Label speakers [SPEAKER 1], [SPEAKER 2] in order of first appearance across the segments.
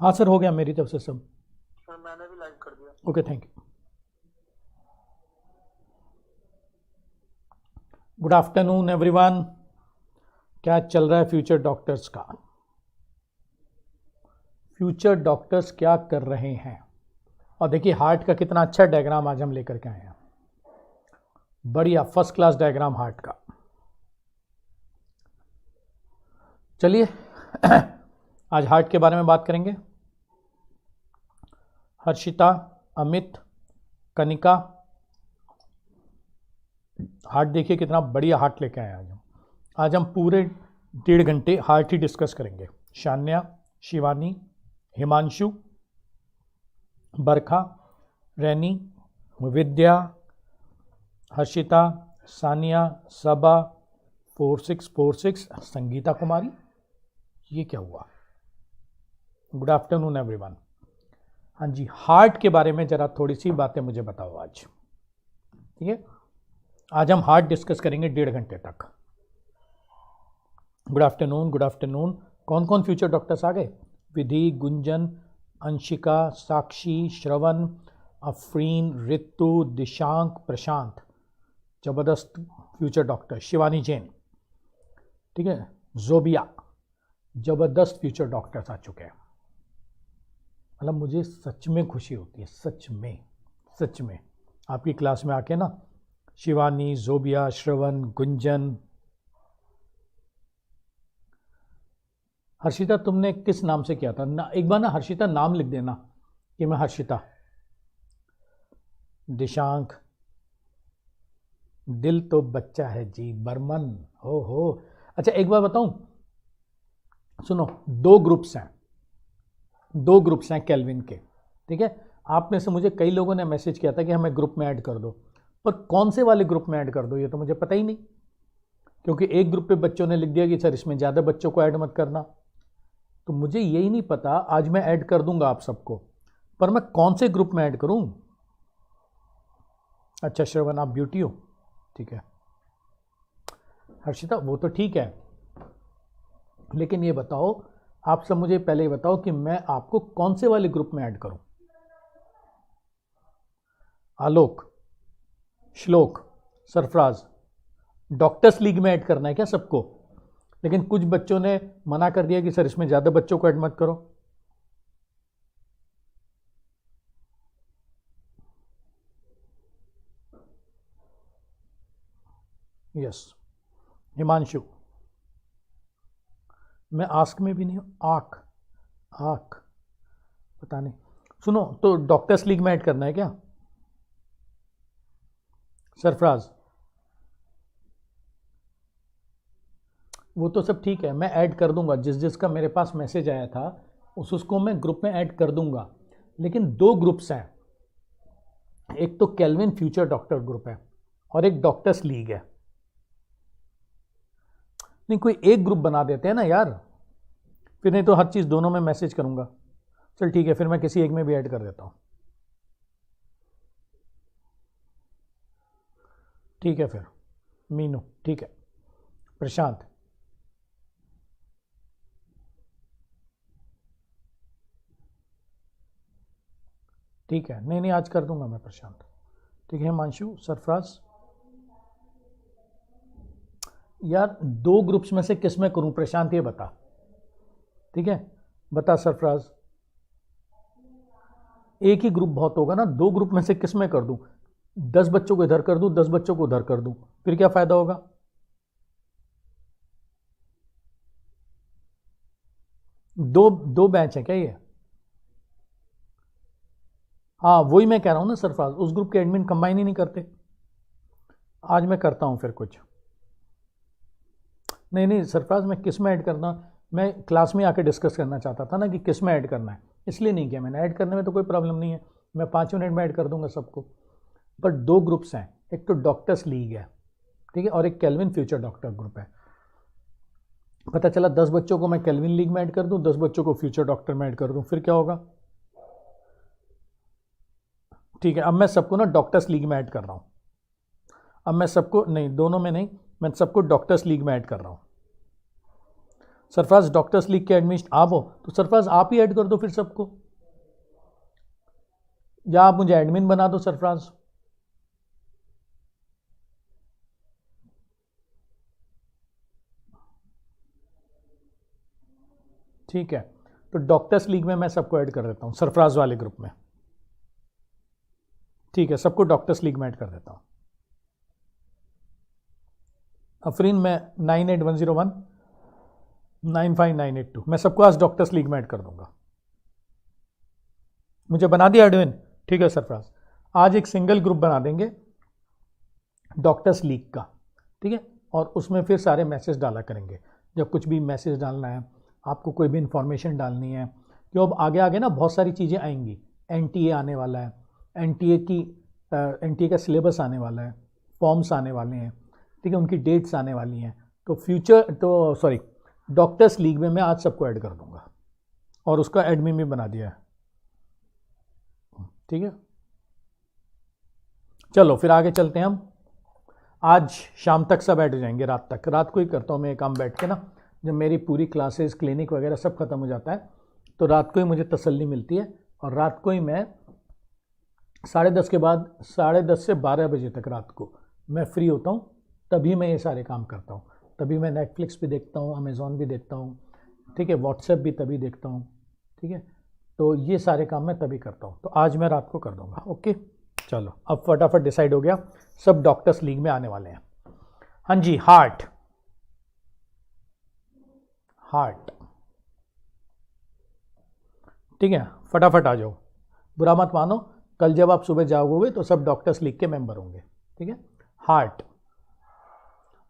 [SPEAKER 1] हाँ सर, हो गया मेरी तरफ से सब।
[SPEAKER 2] सर मैंने भी लाइक कर दिया।
[SPEAKER 1] Okay, thank you. Good afternoon everyone. क्या चल रहा है फ्यूचर डॉक्टर्स का? फ्यूचर डॉक्टर्स क्या कर रहे हैं? और देखिए हार्ट का कितना अच्छा डायग्राम आज हम लेकर के आए हैं। बढ़िया फर्स्ट क्लास डायग्राम हार्ट का। चलिए आज हार्ट के बारे में बात करेंगे। हर्षिता, अमित, कनिका, हार्ट देखिए कितना बढ़िया हार्ट लेके आए आज हम पूरे 1.5 घंटे हार्ट ही डिस्कस करेंगे। शान्या, शिवानी, हिमांशु, बरखा, रैनी, विद्या, हर्षिता, सानिया, सबा, 4646, संगीता कुमारी। ये क्या हुआ? Good afternoon everyone. हाँ जी, हार्ट के बारे में जरा थोड़ी सी बातें मुझे बताओ आज। ठीक है, आज हम हार्ट डिस्कस करेंगे 1.5 घंटे तक। Good afternoon, good afternoon. कौन कौन फ्यूचर डॉक्टर्स आ गए? विधि, गुंजन, अंशिका, साक्षी, श्रवण, अफरीन, ऋतु, दिशांक, प्रशांत, जबरदस्त फ्यूचर डॉक्टर। शिवानी जैन, ठीक है, जोबिया, जबरदस्त फ्यूचर डॉक्टर्स आ चुके हैं। मतलब मुझे सच में खुशी होती है, सच में आपकी क्लास में आके ना। शिवानी, जोबिया, श्रवण, गुंजन। हर्षिता तुमने किस नाम से किया था ना? एक बार ना हर्षिता नाम लिख देना कि मैं हर्षिता। दिशांक, दिल तो बच्चा है जी, बर्मन। हो अच्छा एक बार बताऊं, सुनो, 2 ग्रुप्स हैं केल्विन के। ठीक है, आप में से मुझे कई लोगों ने मैसेज किया था कि हमें ग्रुप में ऐड कर दो, पर कौन से वाले ग्रुप में ऐड कर दो ये तो मुझे पता ही नहीं, क्योंकि एक ग्रुप पे बच्चों ने लिख दिया कि सर इसमें ज़्यादा बच्चों को ऐड मत करना। तो मुझे यही नहीं पता, आज मैं ऐड कर दूंगा आप सबको, पर मैं कौन से ग्रुप में ऐड करूं? अच्छा श्रवण, आप ब्यूटी हो, ठीक है। हर्षिता वो तो ठीक है, लेकिन ये बताओ, आप सब मुझे पहले ये बताओ कि मैं आपको कौन से वाले ग्रुप में ऐड करूं? आलोक, श्लोक, सरफराज, डॉक्टर्स लीग में ऐड करना है क्या सबको? लेकिन कुछ बच्चों ने मना कर दिया कि सर इसमें ज़्यादा बच्चों को ऐड मत करो। यस, हिमांशु, मैं आस्क में भी नहीं हूँ, आक पता नहीं। सुनो, तो डॉक्टर्स लीग में ऐड करना है क्या? सरफराज, वो तो सब ठीक है, मैं ऐड कर दूंगा, जिसका मेरे पास मैसेज आया था उसको मैं ग्रुप में ऐड कर दूंगा। लेकिन 2 ग्रुप्स हैं, एक तो केल्विन फ्यूचर डॉक्टर ग्रुप है और एक डॉक्टर्स लीग है। नहीं, कोई एक ग्रुप बना देते हैं ना यार, फिर नहीं तो हर चीज़ दोनों में मैसेज करूंगा। चल ठीक है, फिर मैं किसी एक में भी ऐड कर देता हूँ। ठीक है, फिर मीनू, ठीक है, प्रशांत, ठीक है, नहीं आज कर दूंगा मैं प्रशांत, ठीक है। हिमांशु, सरफराज, यार 2 ग्रुप्स में से किस में करूं प्रशांत ये बता, ठीक है, बता सरफराज। एक ही ग्रुप बहुत होगा ना, 2 ग्रुप में से किस में कर दूं? 10 बच्चों को इधर कर दूं, 10 बच्चों को उधर कर दूं, फिर क्या फायदा होगा? दो बैच है क्या ये? हाँ वही मैं कह रहा हूं ना सरफराज, उस ग्रुप के एडमिन कंबाइन ही नहीं करते। आज मैं करता हूं फिर कुछ। नहीं सरफराज, मैं किस में ऐड करना, मैं क्लास में आके डिस्कस करना चाहता था ना कि किस में ऐड करना है, इसलिए नहीं किया मैंने। ऐड करने में तो कोई प्रॉब्लम नहीं है, मैं 5 मिनट में ऐड कर दूंगा सबको। पर 2 ग्रुप्स हैं, एक तो डॉक्टर्स लीग है, ठीक है, और एक केल्विन फ्यूचर डॉक्टर ग्रुप है। पता चला 10 बच्चों को मैं केल्विन लीग में ऐड कर दूं, 10 बच्चों को फ्यूचर डॉक्टर में ऐड कर दूं, फिर क्या होगा? ठीक है, अब मैं सबको ना डॉक्टर्स लीग में ऐड कर रहा हूँ। अब मैं सबको नहीं, दोनों में नहीं, मैं सबको डॉक्टर्स लीग में ऐड कर रहा हूँ। सरफराज डॉक्टर्स लीग के एडमिशन आप हो तो सरफराज आप ही ऐड कर दो फिर सबको, या आप मुझे एडमिन बना दो सरफराज। ठीक है, तो डॉक्टर्स लीग में मैं सबको ऐड कर देता हूं सरफराज वाले ग्रुप में। ठीक है, सबको डॉक्टर्स लीग में ऐड कर देता हूं। अफरीन में 98101 95982 मैं सबको आज डॉक्टर्स लीग में ऐड कर दूंगा। मुझे बना दिया एडमिन। ठीक है सरफराज, आज एक सिंगल ग्रुप बना देंगे डॉक्टर्स लीग का, ठीक है, और उसमें फिर सारे मैसेज डाला करेंगे। जब कुछ भी मैसेज डालना है, आपको कोई भी इंफॉर्मेशन डालनी है, तो अब आगे आगे ना बहुत सारी चीज़ें आएंगी। एनटीए आने वाला है, एनटीए का सिलेबस आने वाला है, फॉर्म्स आने वाले हैं, ठीक है, उनकी डेट्स आने वाली हैं। तो डॉक्टर्स लीग में मैं आज सबको ऐड कर दूंगा और उसका एडमिन भी बना दिया है। ठीक है, चलो फिर आगे चलते हैं हम। आज शाम तक सब ऐड हो जाएंगे, रात तक। रात को ही करता हूँ मैं काम बैठ के ना, जब मेरी पूरी क्लासेस क्लिनिक वगैरह सब खत्म हो जाता है तो रात को ही मुझे तसल्ली मिलती है, और रात को ही मैं 10:30 के बाद 10:30 से 12 बजे तक रात को मैं फ्री होता हूँ, तभी मैं ये सारे काम करता हूँ। तभी मैं नेटफ्लिक्स भी देखता हूँ, अमेज़ॉन भी देखता हूँ, ठीक है, व्हाट्सएप भी तभी देखता हूँ, ठीक है, तो ये सारे काम मैं तभी करता हूँ। तो आज मैं रात को कर दूँगा। ओके, चलो अब फटाफट डिसाइड हो गया, सब डॉक्टर्स लीग में आने वाले हैं। हाँ जी, हार्ट ठीक है, फटाफट आ जाओ, बुरा मत मानो, कल जब आप सुबह जाओगे तो सब डॉक्टर्स लीग के मेंबर होंगे। ठीक है, हार्ट।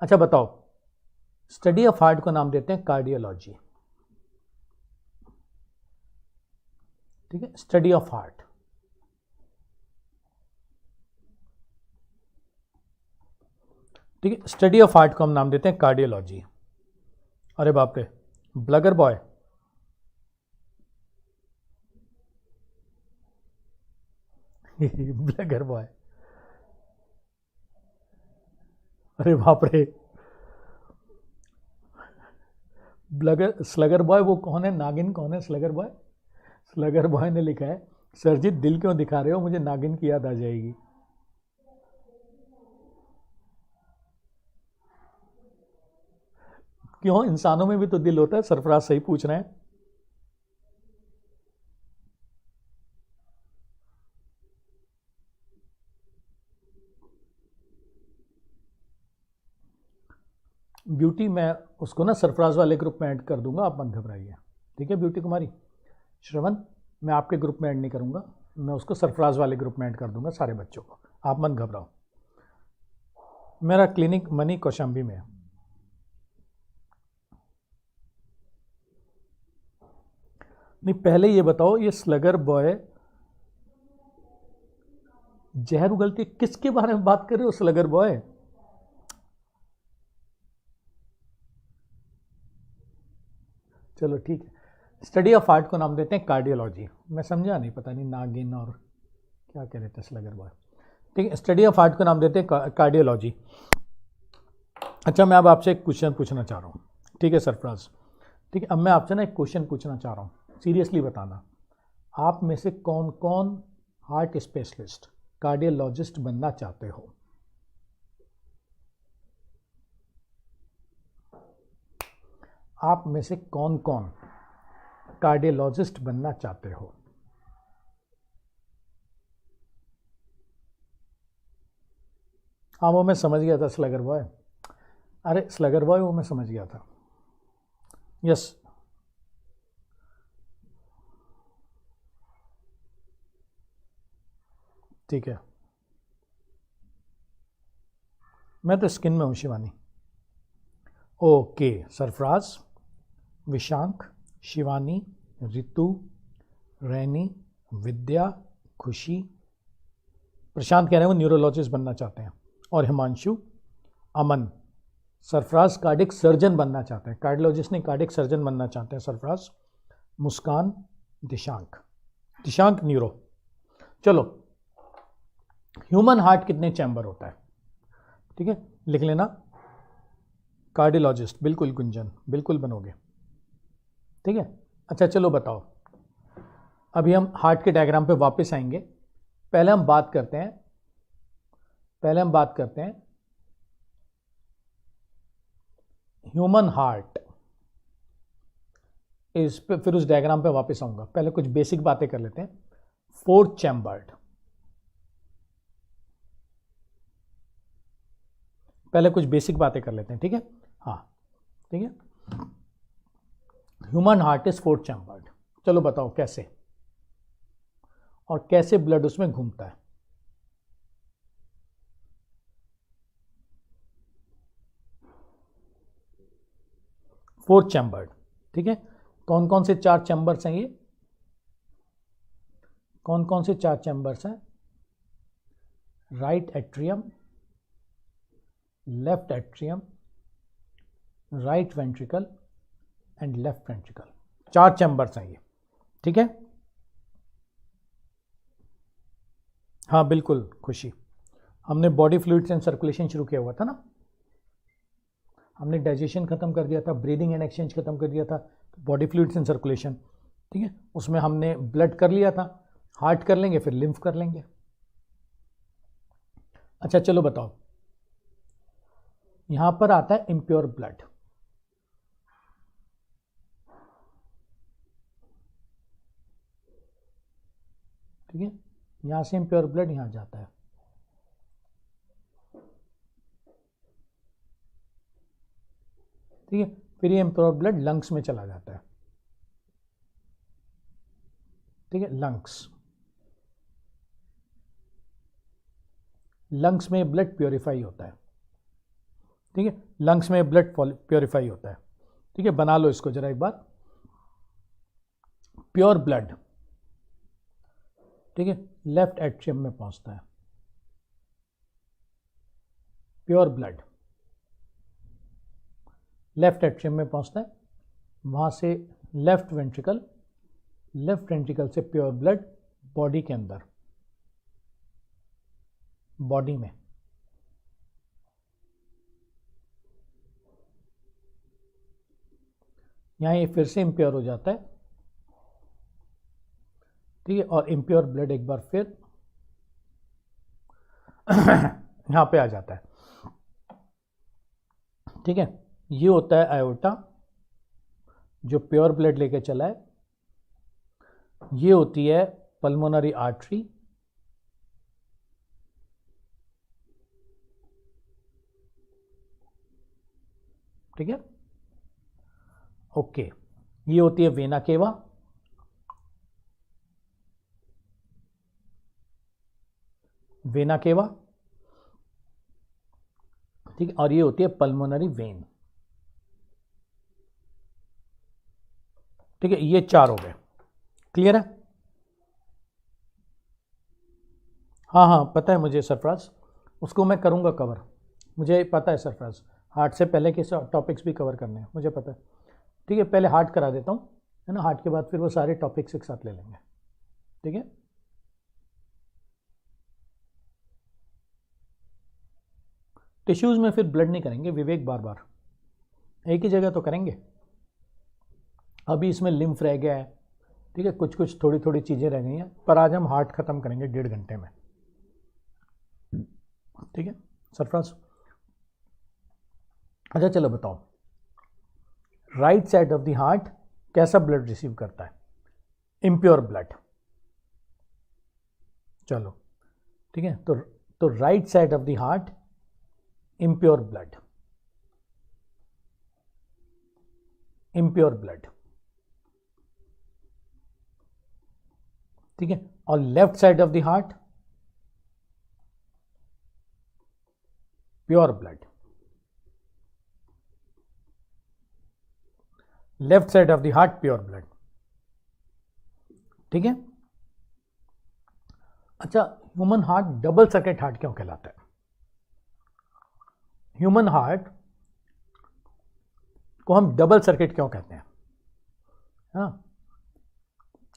[SPEAKER 1] अच्छा बताओ, स्टडी ऑफ हार्ट को नाम देते हैं कार्डियोलॉजी। ठीक है, स्टडी ऑफ हार्ट। ठीक है, स्टडी ऑफ हार्ट को हम नाम देते हैं कार्डियोलॉजी। अरे बाप रे, ब्लगर बॉय, ब्लगर बॉय, अरे बाप रे, स्लगर बॉय वो कौन है? नागिन कौन है? स्लगर बॉय, स्लगर बॉय ने लिखा है, सर जी दिल क्यों दिखा रहे हो, मुझे नागिन की याद आ जाएगी। क्यों, इंसानों में भी तो दिल होता है। सरफराज सही पूछ रहे हैं। ब्यूटी मैं उसको ना सरफराज वाले ग्रुप में ऐड कर दूंगा, आप मत घबराइए। ठीक है ब्यूटी कुमारी, श्रवण मैं आपके ग्रुप में ऐड नहीं करूंगा, मैं उसको सरफराज वाले ग्रुप में ऐड कर दूंगा सारे बच्चों को, आप मत घबराओ। मेरा क्लिनिक मनी कौशाम्बी में है। नहीं पहले ये बताओ, ये स्लगर बॉय जहर उगलती, किसके बारे में बात कर रहे हो स्लगर बॉय? चलो ठीक है, स्टडी ऑफ हार्ट को नाम देते हैं कार्डियोलॉजी। मैं समझा नहीं, पता नहीं नागिन और क्या कह रहे थे स्लगर बॉय। ठीक है, स्टडी ऑफ हार्ट को नाम देते हैं कार्डियोलॉजी। अच्छा मैं अब आपसे एक क्वेश्चन पूछना चाह रहा हूँ, ठीक है सरफराज? ठीक है, अब मैं आपसे ना एक क्वेश्चन पूछना चाह रहा हूँ, सीरियसली बताना, आप में से कौन कौन हार्ट स्पेशलिस्ट कार्डियोलॉजिस्ट बनना चाहते हो? आप में से कौन कौन कार्डियोलॉजिस्ट बनना चाहते हो? हाँ वो मैं समझ गया था स्लगर बॉय, अरे स्लगर बॉय वो मैं समझ गया था। यस, ठीक है, मैं तो स्किन में हूँ शिवानी। ओके सरफराज, विशांक, शिवानी, रितु, रैनी, विद्या, खुशी, प्रशांत कह रहे हैं वो न्यूरोलॉजिस्ट बनना चाहते हैं, और हिमांशु, अमन, सरफराज कार्डिक सर्जन बनना चाहते हैं, कार्डियोलॉजिस्ट नहीं कार्डिक सर्जन बनना चाहते हैं सरफराज, मुस्कान, दिशांक न्यूरो। चलो ह्यूमन हार्ट कितने चैम्बर होता है? ठीक है, लिख लेना, कार्डियोलॉजिस्ट, बिल्कुल गुंजन, बिल्कुल बनोगे। ठीक है, अच्छा चलो बताओ, अभी हम हार्ट के डायग्राम पे वापस आएंगे। पहले हम बात करते हैं ह्यूमन हार्ट इस पे, फिर उस डायग्राम पे वापस आऊंगा। पहले कुछ बेसिक बातें कर लेते हैं। 4 चैम्बर्ड, पहले कुछ बेसिक बातें कर लेते हैं, ठीक है। हाँ ठीक है, ह्यूमन हार्ट इज 4 चैम्बर्ड। चलो बताओ कैसे, और कैसे ब्लड उसमें घूमता है। फोर चैम्बर्ड, ठीक है। कौन कौन से 4 चैम्बर्स हैं ये? कौन कौन से 4 चैम्बर्स हैं? Right atrium, left atrium, right ventricle and left ventricle. 4 chambers हैं ये, ठीक है। हाँ बिल्कुल खुशी, हमने बॉडी फ्लूइड्स एंड सर्कुलेशन शुरू किया हुआ था ना। हमने डाइजेशन खत्म कर दिया था, ब्रीदिंग एंड एक्सचेंज खत्म कर दिया था, बॉडी फ्लूइड्स एंड सर्कुलेशन, ठीक है। उसमें हमने ब्लड कर लिया था, हार्ट कर लेंगे, फिर लिम्फ कर लेंगे। अच्छा चलो बताओ, यहां पर आता है इम्प्योर ब्लड, ठीक है। यहां से इम्प्योर ब्लड यहां जाता है, ठीक है। फिर ये इम्प्योर ब्लड लंग्स में चला जाता है, ठीक है। लंग्स में ब्लड प्योरीफाई होता है, ठीक है। लंग्स में ब्लड प्योरीफाई होता है, ठीक है। बना लो इसको जरा एक बार। प्योर ब्लड, ठीक है, लेफ्ट एट्रियम में पहुंचता है। प्योर ब्लड लेफ्ट एट्रियम में पहुंचता है, वहां से लेफ्ट वेंट्रिकल से प्योर ब्लड बॉडी के अंदर, बॉडी में, यहां ये फिर से इम्प्योर हो जाता है, ठीक है। और इम्प्योर ब्लड एक बार फिर यहां पे आ जाता है, ठीक है। ये होता है आयोटा जो प्योर ब्लड लेके चला है। ये होती है पल्मोनरी आर्टरी, ठीक है, ओके। ये होती है वेना केवा, ठीक है। और ये होती है पल्मोनरी वेन, ठीक है। ये 4 हो गए, क्लियर है? हाँ हाँ पता है मुझे सरफराज, उसको मैं करूँगा कवर, मुझे पता है सरफराज। हार्ट से पहले के टॉपिक्स भी कवर करने हैं, मुझे पता है, ठीक है। पहले हार्ट करा देता हूँ, है ना, हार्ट के बाद फिर वो सारे टॉपिक्स एक साथ ले लेंगे, ठीक है। टिश्यूज़ में फिर ब्लड नहीं करेंगे विवेक, बार बार एक ही जगह तो करेंगे। अभी इसमें लिम्फ रह गया है, ठीक है, कुछ कुछ थोड़ी थोड़ी चीज़ें रह गई हैं, पर आज हम हार्ट ख़त्म करेंगे 1.5 घंटे में, ठीक है सरफराज। अच्छा चलो बताओ, right side of the heart कैसा ब्लड रिसीव करता है? इम्प्योर ब्लड, चलो ठीक है। तो right side of the heart impure blood, ठीक है। और left side of the heart pure blood, left side of the heart pure blood, ठीक है। अच्छा, human heart double circuit heart क्यों कहलाता है? ह्यूमन हार्ट को हम डबल सर्किट क्यों कहते हैं? हाँ,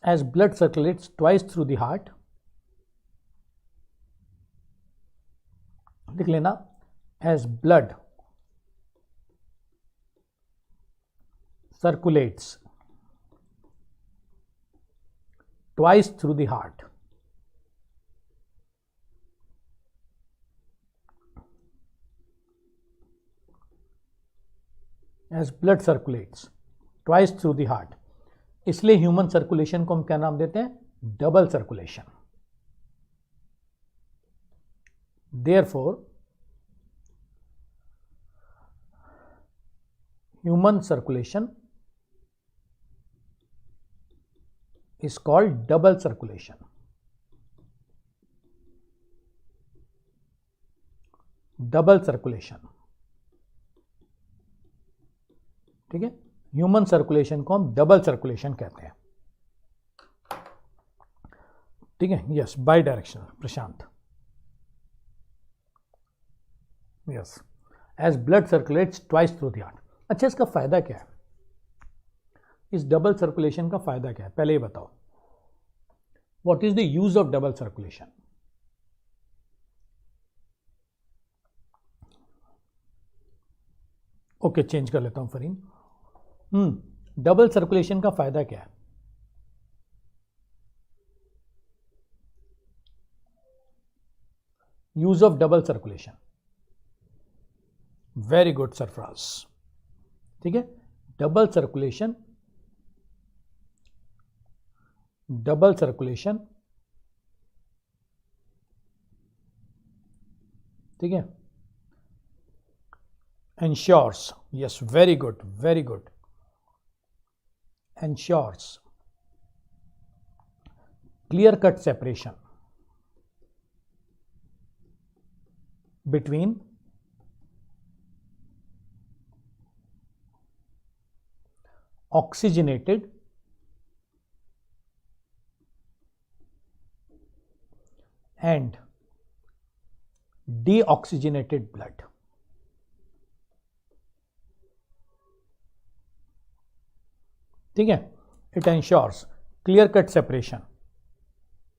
[SPEAKER 1] as blood circulates twice through the heart, लिख लेना, as blood circulates twice through the heart. As blood circulates twice through the heart, इसलिए ह्यूमन सर्कुलेशन को हम क्या नाम देते हैं? Double circulation. Therefore, human circulation is called double circulation. Double circulation. ठीक है, ह्यूमन सर्कुलेशन को हम डबल सर्कुलेशन कहते हैं. ठीक है, yes, bidirectional. Prashant, yes, as blood circulates twice through the heart. अच्छा, इसका फायदा क्या है? इस डबल सर्कुलेशन का फायदा क्या है, पहले ये बताओ. What is the use of double circulation? Okay, change कर लेता हूं फरीन. डबल सर्कुलेशन का फायदा क्या है? Use of double circulation. Very good Sarfaraz. ठीक है, डबल सर्कुलेशन, डबल सर्कुलेशन. ठीक है, ensures, yes, very good, very good, ensures clear cut separation between oxygenated and deoxygenated blood. ठीक है, it ensures clear cut separation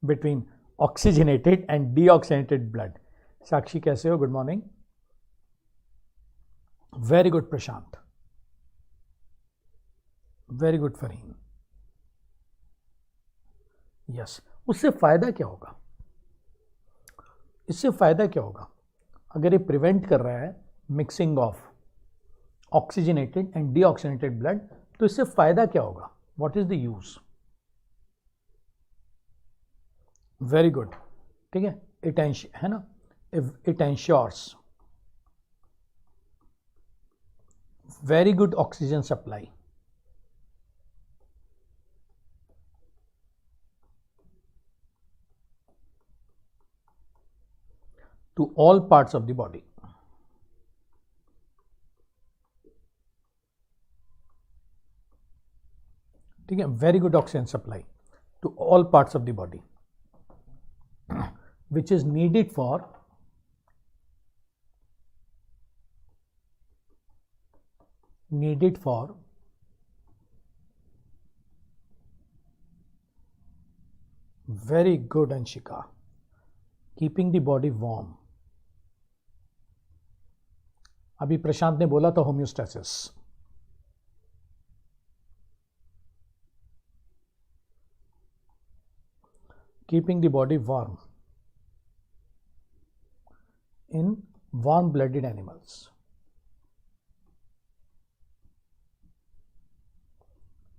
[SPEAKER 1] between oxygenated and deoxygenated blood. Sakshi कैसे हो? Good morning. Very good Prashant. Very good Fareen. Yes, उससे फायदा क्या होगा? इससे फायदा क्या होगा? अगर ये प्रिवेंट कर रहा है mixing of oxygenated and deoxygenated blood, तो इससे फायदा क्या होगा? What is the use? Very good. ठीक है, इट है ना, it ensures very good oxygen supply to all parts of the body. ठीक है, very good oxygen supply to all parts of the body, which is needed for very good Anshika, keeping the body warm. अभी प्रशांत ने बोला था homeostasis. Keeping the body warm in warm blooded animals.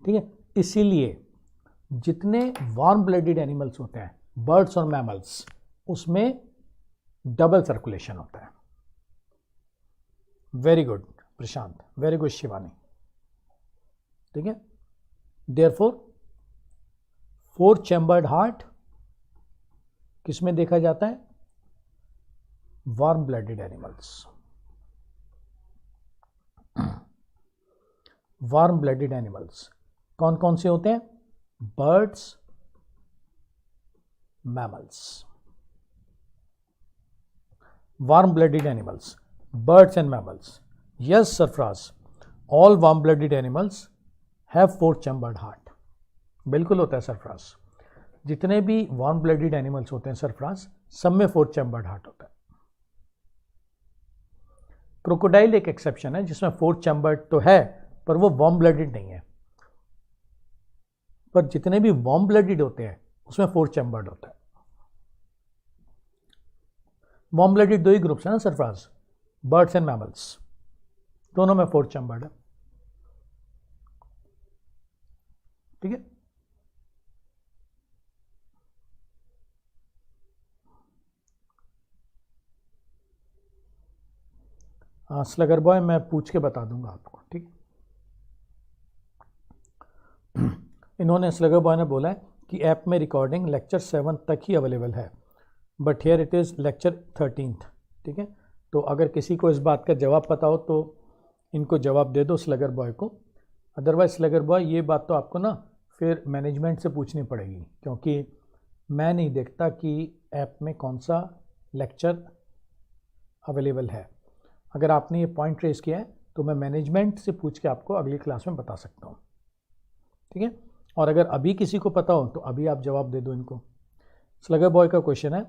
[SPEAKER 1] ठीक है, इसीलिए जितने वार्म ब्लडेड एनिमल्स होते हैं, बर्ड्स और मैमल्स, उसमें डबल सर्कुलेशन होता है. Very good Prashant, very good Shivani. ठीक है, देयरफॉर 4 चैम्बर्ड हार्ट किस में देखा जाता है? Warm blooded animals. Warm blooded animals कौन कौन से होते हैं? Birds, mammals. Warm blooded animals, birds and mammals. Yes, Sarfraz, all warm blooded animals have 4 chambered heart. बिल्कुल होता है सरफराज. जितने भी वार्म ब्लडेड एनिमल्स होते हैं सरफराज, सब में 4 चैम्बर्ड हार्ट होता है. क्रोकोडाइल एक एक्सेप्शन है जिसमें 4 चैम्बर्ड तो है, पर वो वार्म ब्लडेड नहीं है। पर जितने भी वार्म ब्लडेड होते हैं उसमें 4 चैम्बर्ड होता है। वार्म ब्लडेड 2 ही ग्रुप्स है ना सरफराज, बर्ड्स एंड मैमल्स, दोनों में 4 चैम्बर्ड है। ठीक है, हाँ स्लगर बॉय मैं पूछ के बता दूंगा आपको। ठीक, इन्होंने स्लगर बॉय ने बोला है कि ऐप में रिकॉर्डिंग लेक्चर 7 तक ही अवेलेबल है, but here it is lecture 13। ठीक है, तो अगर किसी को इस बात का जवाब पता हो तो इनको जवाब दे दो स्लगर बॉय को। अदरवाइज स्लगर बॉय ये बात तो आपको ना फिर मैनेजमेंट से पूछनी पड़ेगी, क्योंकि मैं नहीं देखता कि ऐप में कौन सा लेक्चर अवेलेबल है। अगर आपने ये पॉइंट रेज किया है तो मैं मैनेजमेंट से पूछ के आपको अगली क्लास में बता सकता हूँ। ठीक है, और अगर अभी किसी को पता हो तो अभी आप जवाब दे दो इनको। स्लगर बॉय का क्वेश्चन है,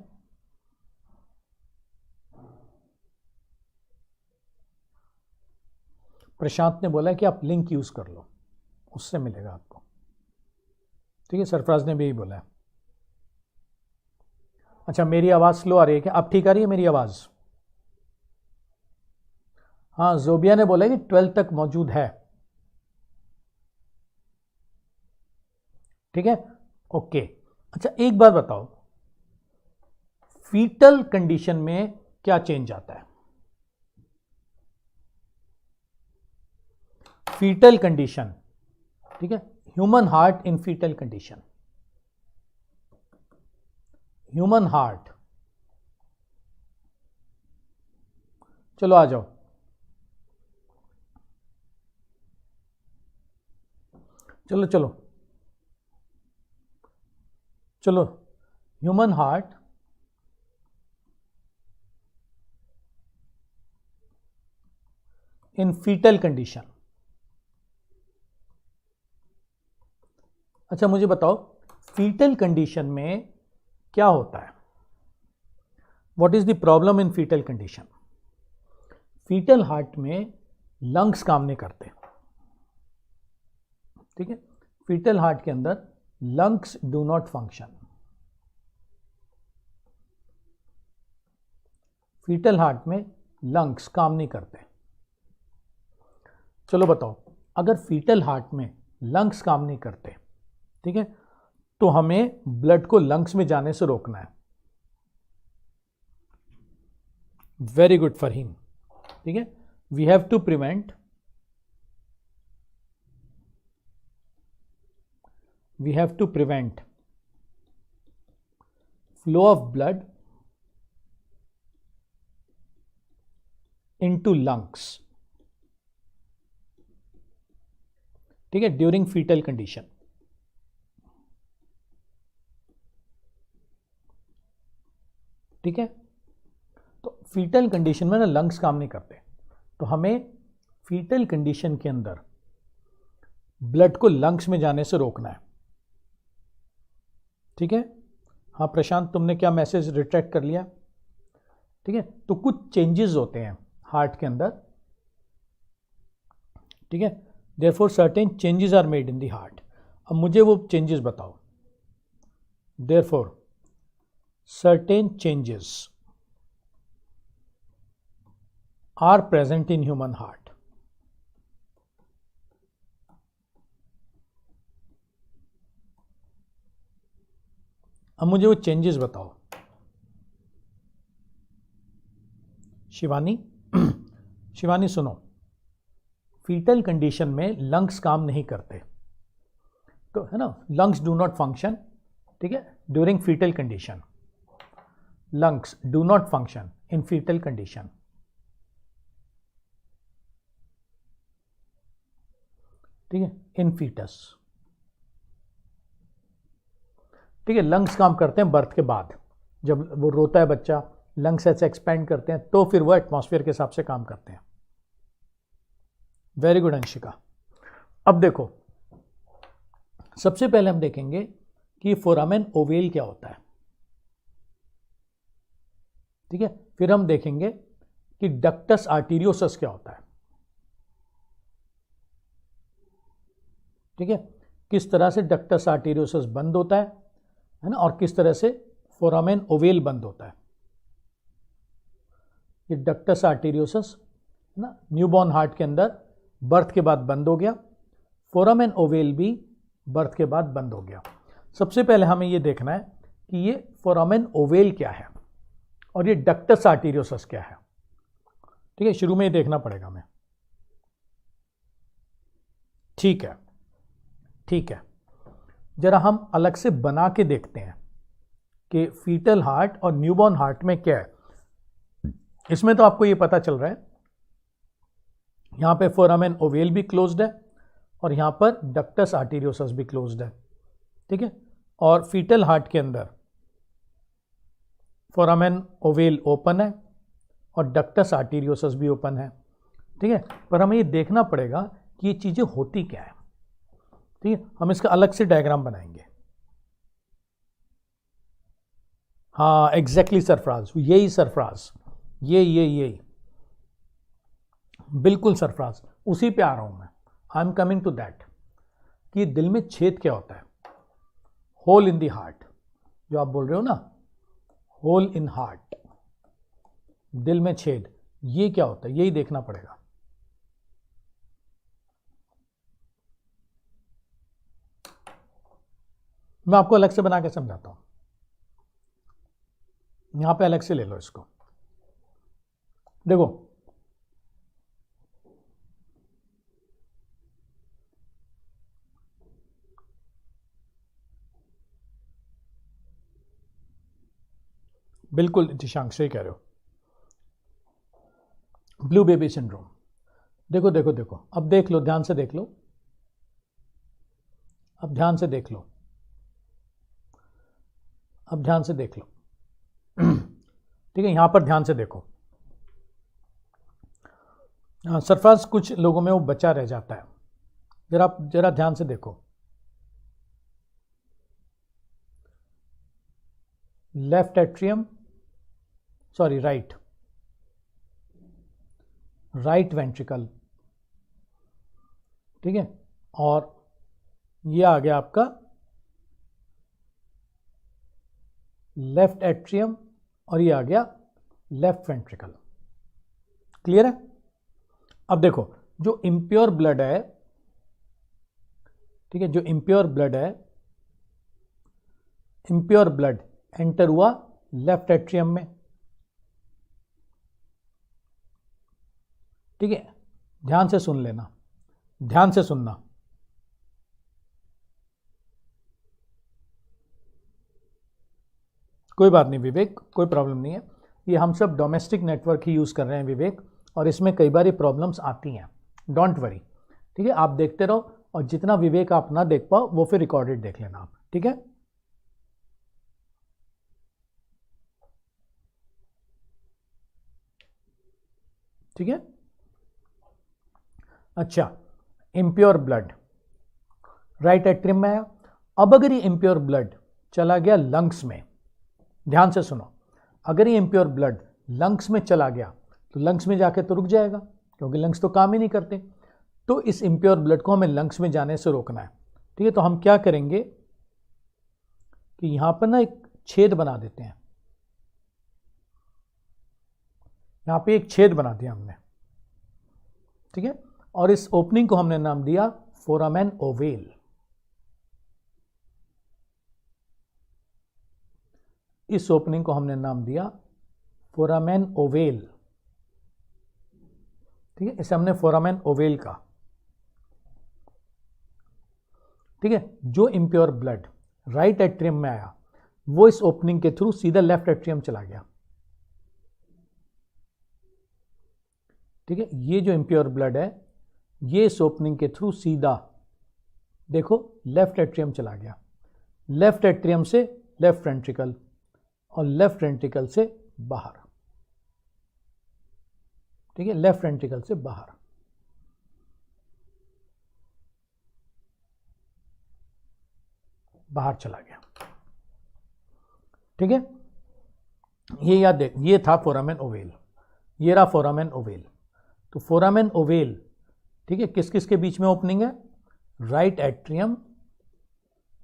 [SPEAKER 1] प्रशांत ने बोला है कि आप लिंक यूज कर लो, उससे मिलेगा आपको। ठीक है, सरफराज ने भी यही बोला है। अच्छा, मेरी आवाज स्लो आ रही है क्या? अब ठीक आ रही है मेरी आवाज? हाँ, जोबिया ने बोला कि 12 तक मौजूद है। ठीक है, ओके। अच्छा, एक बात बताओ, फीटल कंडीशन में क्या चेंज आता है? फीटल कंडीशन, ठीक है, human heart in foetal condition, human heart. चलो आ जाओ, चलो चलो चलो, human heart in foetal condition. अच्छा मुझे बताओ, फीटल कंडीशन में क्या होता है? What is the problem in foetal condition? Foetal heart में लंग्स काम नहीं करते। ठीक है, फीटल हार्ट के अंदर lungs do not function. Foetal heart में लंग्स काम नहीं करते। चलो बताओ, अगर फीटल हार्ट में लंग्स काम नहीं करते, ठीक है, तो हमें ब्लड को लंग्स में जाने से रोकना है। Very good Farheen. ठीक है, we have to prevent, we have to prevent flow of blood into lungs, ठीक है, ड्यूरिंग फीटल कंडीशन। ठीक है, तो फीटल कंडीशन में ना लंग्स काम नहीं करते, तो हमें फीटल कंडीशन के अंदर ब्लड को लंग्स में जाने से रोकना है। ठीक है, हाँ प्रशांत, तुमने क्या मैसेज रिट्रैक्ट कर लिया? ठीक है, तो कुछ चेंजेस होते हैं हार्ट के अंदर। ठीक है, therefore certain changes are made in the heart. अब मुझे वो चेंजेस बताओ। Therefore certain changes are present in human heart. अब मुझे वो चेंजेस बताओ। शिवानी, शिवानी सुनो, फीटल कंडीशन में लंग्स काम नहीं करते, तो है ना, लंग्स डू नॉट फंक्शन। ठीक है, during foetal condition lungs do not function in foetal condition. ठीक है, इन फीटस। ठीक है, लंग्स काम करते हैं बर्थ के बाद, जब वो रोता है बच्चा, लंग्स ऐसे एक्सपैंड करते हैं, तो फिर वो एटमॉस्फेयर के हिसाब से काम करते हैं। Very good Anshika. अब देखो, सबसे पहले हम देखेंगे कि फोरामेन ओवेल क्या होता है। ठीक है, फिर हम देखेंगे कि डक्टस आर्टीरियोसस क्या होता है। ठीक है, किस तरह से डक्टस आर्टीरियोसस बंद होता है ना, और किस तरह से फोरामेन ओवेल बंद होता है। ये डक्टस आर्टीरियोसस ना न्यूबॉर्न हार्ट के अंदर बर्थ के बाद बंद हो गया, फोरामेन ओवेल भी बर्थ के बाद बंद हो गया। सबसे पहले हमें ये देखना है कि ये फोरामेन ओवेल क्या है और ये डक्टस आर्टीरियोसस क्या है। ठीक है, शुरू में ये देखना पड़ेगा हमें। ठीक है, ठीक है, जरा हम अलग से बना के देखते हैं कि फीटल हार्ट और न्यूबॉर्न हार्ट में क्या है। इसमें तो आपको ये पता चल रहा है, यहां पे फोरामेन ओवेल भी क्लोज्ड है और यहां पर डक्टस आर्टीरियोसस भी क्लोज्ड है। ठीक है, और फीटल हार्ट के अंदर फोरामेन ओवेल ओपन है और डक्टस आर्टीरियोसस भी ओपन है। ठीक है, पर हमें ये देखना पड़ेगा कि ये चीजें होती क्या है। ठीक है, हम इसका अलग से डायग्राम बनाएंगे। हाँ एग्जैक्टली सरफराज, यही सरफराज, ये बिल्कुल सरफराज, उसी पे आ रहा हूं मैं। I am coming to that कि दिल में छेद क्या होता है, होल इन द हार्ट, जो आप बोल रहे हो ना, होल इन हार्ट, दिल में छेद, ये क्या होता है, यही देखना पड़ेगा। मैं आपको अलग से बना के समझाता हूं, यहां पे अलग से ले लो इसको। देखो, बिल्कुल दिशांक सही कह रहे हो, ब्लू बेबी सिंड्रोम। देखो देखो देखो, अब देख लो, ध्यान से देख लो, अब ध्यान से देख लो, अब ध्यान से देख लो। ठीक है, यहां पर ध्यान से देखो। सरफराज, कुछ लोगों में वो बचा रह जाता है, जरा ध्यान से देखो। Left atrium, sorry right ventricle. ठीक है, और ये आ गया आपका लेफ्ट एट्रियम और ये आ गया लेफ्ट वेंट्रिकल। क्लियर है? अब देखो, जो इम्प्योर ब्लड है, ठीक है, जो इम्प्योर ब्लड है, इम्प्योर ब्लड एंटर हुआ लेफ्ट एट्रियम में। ठीक है, ध्यान से सुन लेना, ध्यान से सुनना। कोई बात नहीं विवेक, कोई प्रॉब्लम नहीं है, ये हम सब डोमेस्टिक नेटवर्क ही यूज कर रहे हैं विवेक, और इसमें कई बार ये प्रॉब्लम्स आती हैं, डोंट वरी। ठीक है, आप देखते रहो, और जितना विवेक आप ना देख पाओ वो फिर रिकॉर्डेड देख लेना आप। ठीक है, ठीक है। अच्छा, इम्प्योर ब्लड राइट एट्रियम में आया। अब अगर ये इम्प्योर ब्लड चला गया लंग्स में, ध्यान से सुनो, अगर ये इम्प्योर ब्लड लंग्स में चला गया तो लंग्स में जाके तो रुक जाएगा, क्योंकि लंग्स तो काम ही नहीं करते। तो इस इम्प्योर ब्लड को हमें लंग्स में जाने से रोकना है। ठीक है, तो हम क्या करेंगे कि यहां पर ना एक छेद बना देते हैं, यहां पे एक छेद बना दिया हमने। ठीक है, और इस ओपनिंग को हमने नाम दिया फोरामेन ओवेल। इस ओपनिंग को हमने नाम दिया फोरामेन ओवेल। ठीक है, इसे हमने फोरामेन ओवेल का। ठीक है, जो इम्प्योर ब्लड राइट एट्रियम में आया वो इस ओपनिंग के थ्रू सीधा लेफ्ट एट्रियम चला गया। ठीक है, ये जो इम्प्योर ब्लड है ये इस ओपनिंग के थ्रू सीधा देखो लेफ्ट एट्रियम चला गया, लेफ्ट एट्रियम से लेफ्ट वेंट्रिकल और लेफ्ट वेंट्रिकल से बाहर। ठीक है, लेफ्ट वेंट्रिकल से बाहर। बाहर चला गया। ठीक है, ये याद देख, ये था फोरामेन ओवेल। ये रहा फोरामेन ओवेल। तो फोरामेन ओवेल, ठीक है, किस किस के बीच में ओपनिंग है? Right atrium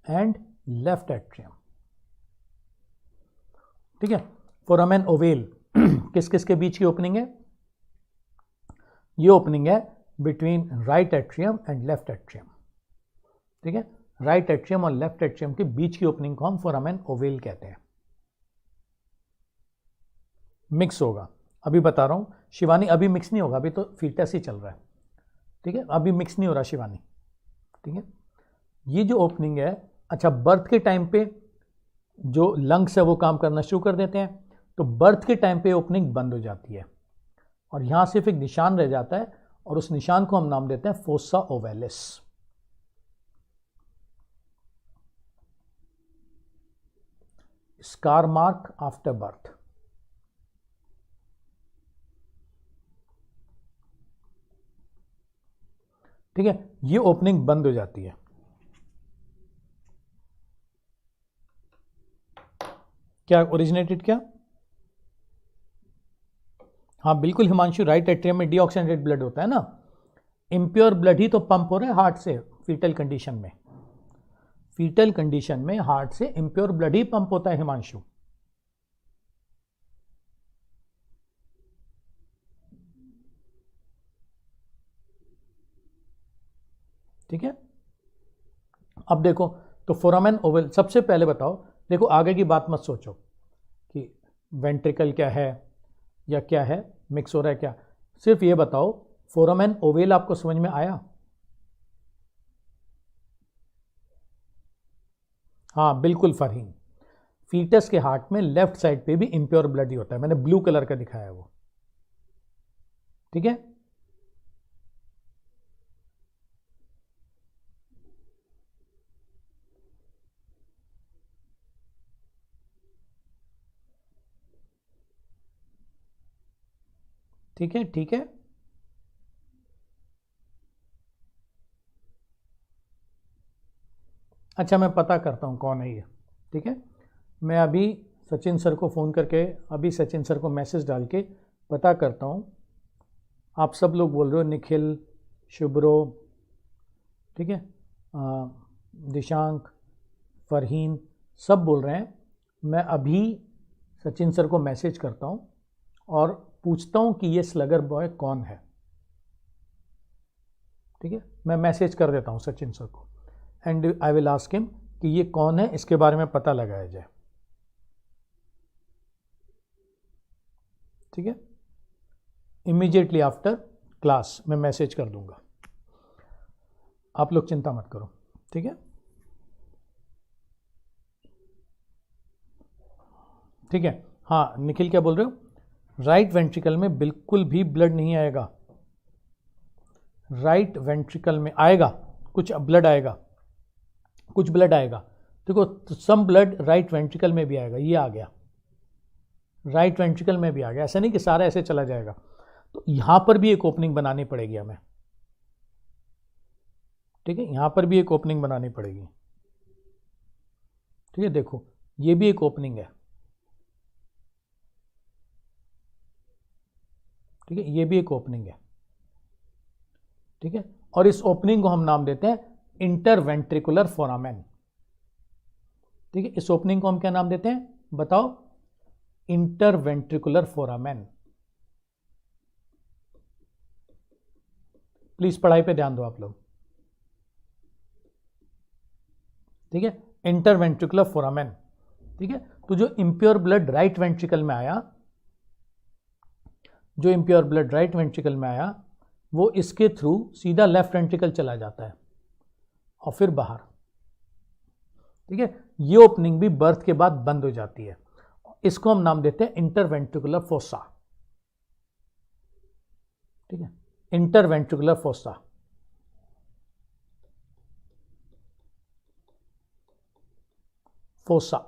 [SPEAKER 1] and left atrium. ठीक है, फोरामेन ओवेल किस किस के बीच की ओपनिंग है? ये ओपनिंग है between right atrium and left atrium. ठीक है, राइट एट्रियम और लेफ्ट एट्रियम के बीच की ओपनिंग को हम फोरामेन ओवेल कहते हैं। मिक्स होगा, अभी बता रहा हूं शिवानी, अभी मिक्स नहीं होगा, अभी तो फीटस ही चल रहा है। ठीक है, अभी मिक्स नहीं हो रहा शिवानी। ठीक है, ये जो ओपनिंग है, अच्छा बर्थ के टाइम पे जो लंग्स है वो काम करना शुरू कर देते हैं, तो बर्थ के टाइम पे ओपनिंग बंद हो जाती है और यहां सिर्फ एक निशान रह जाता है और उस निशान को हम नाम देते हैं fossa ovalis. Scar mark after birth. ठीक है, ये ओपनिंग बंद हो जाती है। क्या ओरिजिनेटेड? क्या? हाँ बिल्कुल हिमांशु, राइट एट्रियम में डीऑक्सीजनेटेड ब्लड होता है ना। इम्प्योर ब्लड ही तो पंप हो रहा है हार्ट से फीटल कंडीशन में। फीटल कंडीशन में हार्ट से इम्प्योर ब्लड ही पंप होता है हिमांशु। ठीक है, अब देखो, तो फोरामेन ओवल, सबसे पहले बताओ, देखो आगे की बात मत सोचो कि वेंट्रिकल क्या है या क्या है, मिक्स हो रहा है क्या, सिर्फ ये बताओ फोरामेन ओवेल आपको समझ में आया? हाँ बिल्कुल फरहीन, फीटस के हार्ट में लेफ्ट साइड पे भी इम्प्योर ब्लड ही होता है, मैंने ब्लू कलर का दिखाया है वो। ठीक है, ठीक है, ठीक है। अच्छा मैं पता करता हूँ कौन है ये। ठीक है, मैं अभी सचिन सर को फ़ोन करके, अभी सचिन सर को मैसेज डाल के पता करता हूँ। आप सब लोग बोल रहे हो, निखिल, शुभ्रो, ठीक है, दिशांक, फरहीन, सब बोल रहे हैं। मैं अभी सचिन सर को मैसेज करता हूँ और पूछता हूँ कि ये स्लगर बॉय कौन है। ठीक है, मैं मैसेज कर देता हूँ सचिन सर को and I will ask him कि ये कौन है, इसके बारे में पता लगाया जाए। ठीक है, इमीडिएटली आफ्टर क्लास मैं मैसेज कर दूंगा, आप लोग चिंता मत करो। ठीक है, ठीक है। हाँ निखिल क्या बोल रहे हो? राइट वेंट्रिकल में बिल्कुल भी ब्लड नहीं आएगा। राइट वेंट्रिकल में आएगा, कुछ ब्लड आएगा, कुछ ब्लड आएगा। देखो तो सम ब्लड राइट वेंट्रिकल में भी आएगा, ये आ गया, राइट वेंट्रिकल में भी आ गया, ऐसा नहीं कि सारा ऐसे चला जाएगा। तो यहां पर भी एक ओपनिंग बनानी पड़ेगी हमें। ठीक है, यहां पर भी एक ओपनिंग बनानी पड़ेगी। ठीक है, देखो ये भी एक ओपनिंग है। ठीक है, ये भी एक ओपनिंग है। ठीक है, और इस ओपनिंग को हम नाम देते हैं इंटरवेंट्रिकुलर फोरामेन। ठीक है, इस ओपनिंग को हम क्या नाम देते हैं बताओ? Interventricular foramen. प्लीज पढ़ाई पे ध्यान दो आप लोग। ठीक है, इंटरवेंट्रिकुलर फोरामेन। ठीक है, तो जो इम्प्योर ब्लड राइट वेंट्रिकल में आया, जो इम्प्योर ब्लड राइट वेंट्रिकल में आया, वो इसके थ्रू सीधा लेफ्ट वेंट्रिकल चला जाता है और फिर बाहर। ठीक है, ये ओपनिंग भी बर्थ के बाद बंद हो जाती है, इसको हम नाम देते हैं इंटरवेंट्रिकुलर फोसा। ठीक है, interventricular fossa. Fossa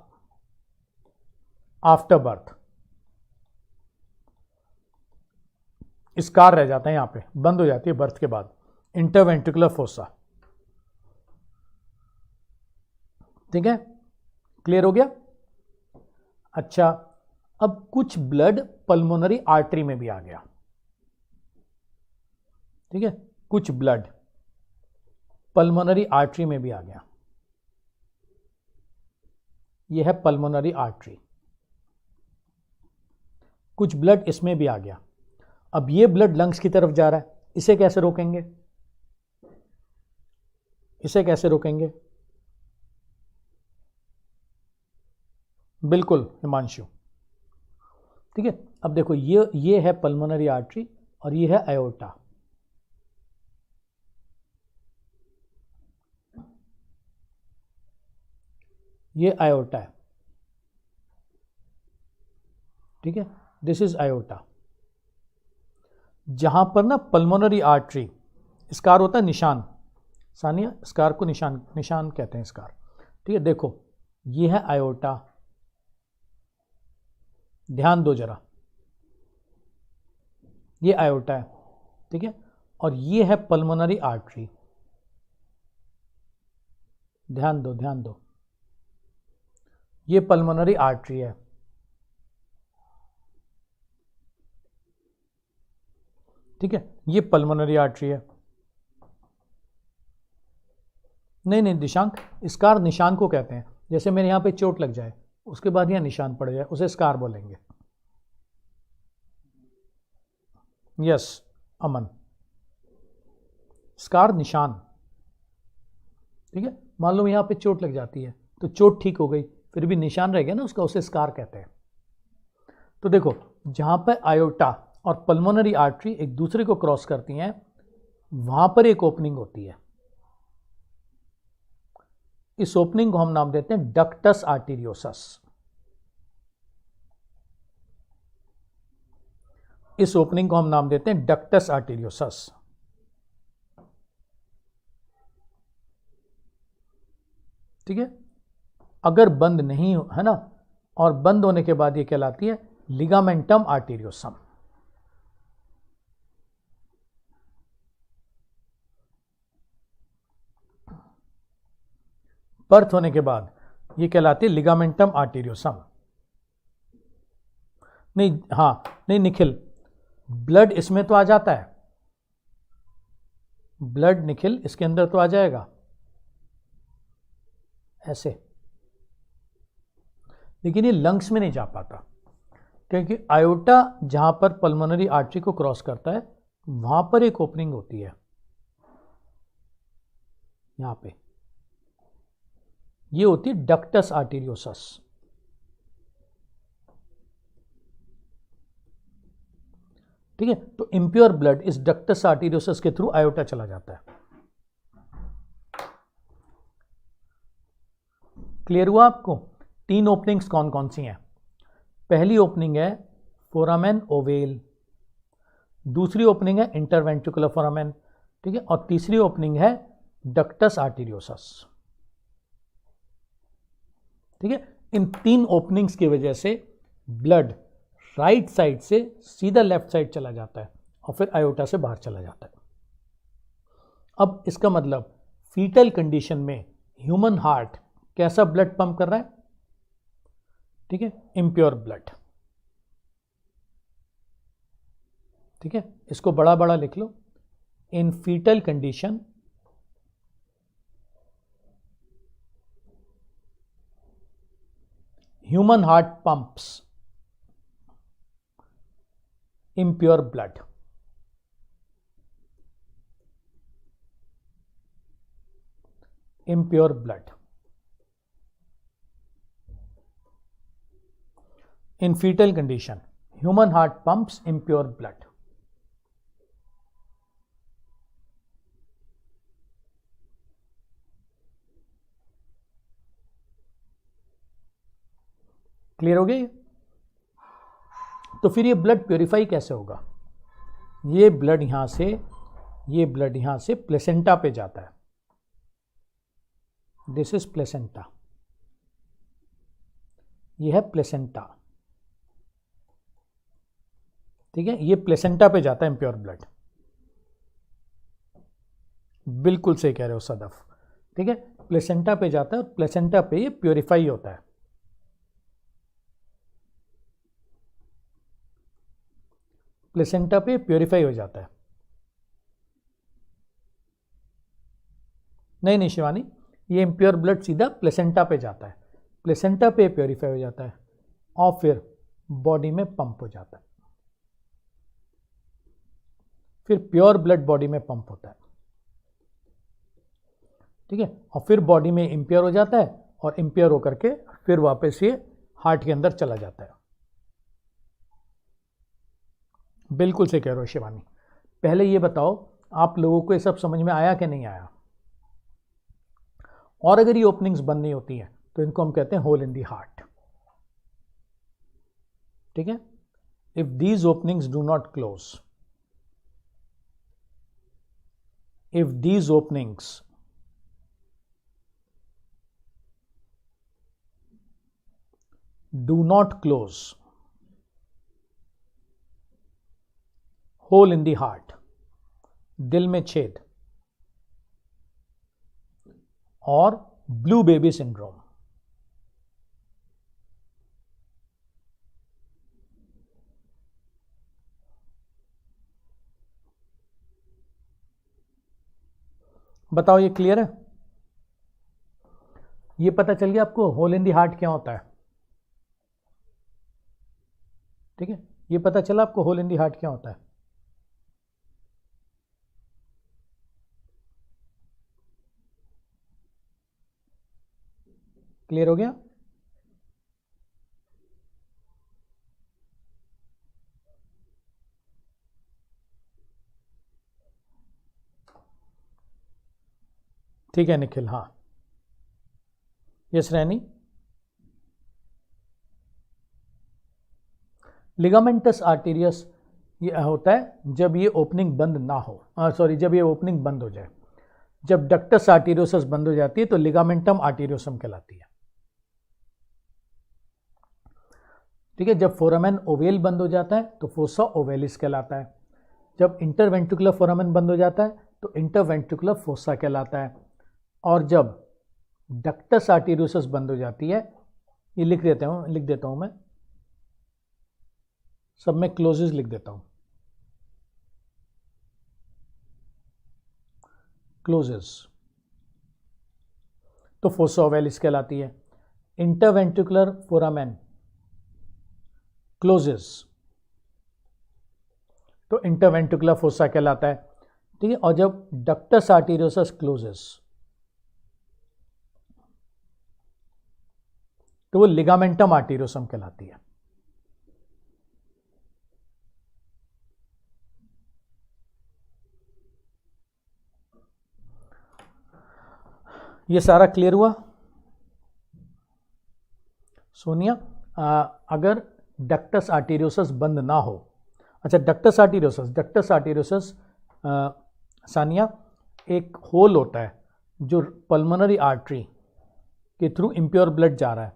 [SPEAKER 1] after birth, scar रह जाता है, यहां पे बंद हो जाती है बर्थ के बाद, इंटरवेंट्रिकुलर फोसा। ठीक है, क्लियर हो गया? अच्छा अब कुछ ब्लड पल्मोनरी आर्टरी में भी आ गया, ठीक है, कुछ ब्लड पल्मोनरी आर्टरी में भी आ गया। यह है पल्मोनरी आर्टरी, कुछ ब्लड इसमें भी आ गया। अब ये ब्लड लंग्स की तरफ जा रहा है, इसे कैसे रोकेंगे? इसे कैसे रोकेंगे? बिल्कुल हिमांशु, ठीक है। अब देखो ये है पल्मोनरी आर्टरी और ये है आयोटा। ये आयोटा है, ठीक है, दिस इज आयोटा। जहां पर ना पल्मोनरी आर्टरी, स्कार होता है निशान, सानिया स्कार को निशान कहते हैं स्कार, ठीक है। देखो ये है आयोटा, ध्यान दो जरा, ये आयोटा है, ठीक है, और ये है पल्मोनरी आर्टरी, ध्यान दो ध्यान दो, ये पल्मोनरी आर्टरी है, ठीक है, ये पल्मोनरी आर्टरी है। नहीं दिशांक, स्कार निशान को कहते हैं। जैसे मेरे यहाँ पे चोट लग जाए, उसके बाद यहाँ निशान पड़ जाए, उसे स्कार बोलेंगे। यस अमन, स्कार निशान, ठीक है। मान लो यहाँ पे चोट लग जाती है, तो चोट ठीक हो गई, फिर भी निशान रह गया ना उसका, उसे स्कार कहते हैं। तो देखो जहाँ पर आयोटा और पल्मोनरी आर्टरी एक दूसरे को क्रॉस करती हैं, वहां पर एक ओपनिंग होती है। इस ओपनिंग को हम नाम देते हैं डक्टस आर्टेरियोसस। इस ओपनिंग को हम नाम देते हैं डक्टस आर्टेरियोसस। ठीक है, अगर बंद नहीं है ना, और बंद होने के बाद ये कहलाती है लिगामेंटम आर्टेरियोसम। बर्थ होने के बाद ये कहलाती है लिगामेंटम आर्टेरियोसम। नहीं, हाँ नहीं निखिल, ब्लड इसमें तो आ जाता है, ब्लड निखिल इसके अंदर तो आ जाएगा ऐसे, लेकिन ये लंग्स में नहीं जा पाता, क्योंकि आयोटा जहां पर पल्मोनरी आर्टरी को क्रॉस करता है, वहां पर एक ओपनिंग होती है, यहां पे ये होती है डक्टस आर्टेरियोसस। ठीक है, तो इंप्योर ब्लड इस डक्टस आर्टेरियोसस के थ्रू आयोटा चला जाता है। क्लियर हुआ आपको? 3 ओपनिंग्स कौन कौन सी हैं? पहली ओपनिंग है फोरामेन ओवेल, दूसरी ओपनिंग है इंटरवेंट्रिकुलर फोरामेन, ठीक है, और तीसरी ओपनिंग है डक्टस आर्टेरियोसस। ठीक है, इन 3 ओपनिंग्स की वजह से ब्लड राइट साइड से सीधा लेफ्ट साइड चला जाता है और फिर आयोटा से बाहर चला जाता है। अब इसका मतलब फीटल कंडीशन में ह्यूमन हार्ट कैसा ब्लड पंप कर रहा है? ठीक है, इम्प्योर ब्लड। ठीक है, इसको बड़ा बड़ा लिख लो। In foetal condition human heart pumps impure blood. Impure blood. In fetal condition, human heart pumps impure blood. Clear हो गई? तो फिर ये ब्लड प्योरीफाई कैसे होगा? ये ब्लड यहां से प्लेसेंटा पे जाता है। दिस इज प्लेसेंटा, ये है प्लेसेंटा। ठीक है, ये प्लेसेंटा पे जाता है इम्प्योर ब्लड। बिल्कुल सही कह रहे हो सदफ। ठीक है, प्लेसेंटा पे जाता है और प्लेसेंटा पे ये प्योरीफाई होता है। प्लेसेंटा पे प्योरीफाई हो जाता है। नहीं नहीं शिवानी, ये इम्प्योर ब्लड सीधा प्लेसेंटा पे जाता है, प्लेसेंटा पे प्योरीफाई हो जाता है और फिर बॉडी में पंप हो जाता है, फिर प्योर ब्लड बॉडी में पंप होता है, ठीक है, और फिर बॉडी में इम्प्योर हो जाता है और इम्प्योर होकर के फिर वापस ये हार्ट के अंदर चला जाता है। बिल्कुल से कह रहे हो शिवानी। पहले ये बताओ आप लोगों को ये सब समझ में आया कि नहीं आया? और अगर ये ओपनिंग्स बंद नहीं होती हैं तो इनको हम कहते हैं होल इन दी हार्ट, ठीक है। If these openings do not close, if these openings do not close, hole in the heart, दिल में छेद और ब्लू बेबी सिंड्रोम, बताओ ये क्लियर है? ये पता चल गया आपको होल इन दी हार्ट क्या होता है, ठीक है, ये पता चला आपको होल इन दी हार्ट क्या होता है। क्लियर हो गया? ठीक है निखिल, हाँ यस रैनी। लिगामेंटस आर्टेरियस ये होता है जब ये ओपनिंग बंद ना हो, सॉरी जब ये ओपनिंग बंद हो जाए, जब डक्टस आर्टेरियोसस बंद हो जाती है तो लिगामेंटम आर्टेरियोसम कहलाती है, ठीक है। जब फोरामेन ओवेल बंद हो जाता है तो फोसा ओवेलिस कहलाता है, जब इंटरवेंट्रिकुलर फोरामेन बंद हो जाता है तो इंटरवेंट्रिकुलर फोसा कहलाता है, और जब डक्टस आर्टेरियोसस बंद हो जाती है, ये लिख देता हूं मैं, सब में क्लोजेस लिख देता हूं, क्लोजेस, तो फोसा ओवेलिस कहलाती है। इंटरवेंट्रिकुलर फोरामेन क्लोजेस तो इंटरवेंट्रिकुलर फोसा कहलाता है, ठीक है। और जब डक्टस आर्टेरियोसस क्लोजेस तो वो लिगामेंटम आर्टेरियोसम कहलाती है। ये सारा क्लियर हुआ सोनिया? अगर डक्टस आर्टेरियोसस बंद ना हो, अच्छा डक्टस आर्टेरियोसस सानिया एक होल होता है जो पल्मोनरी आर्टरी के थ्रू इम्प्योर ब्लड जा रहा है,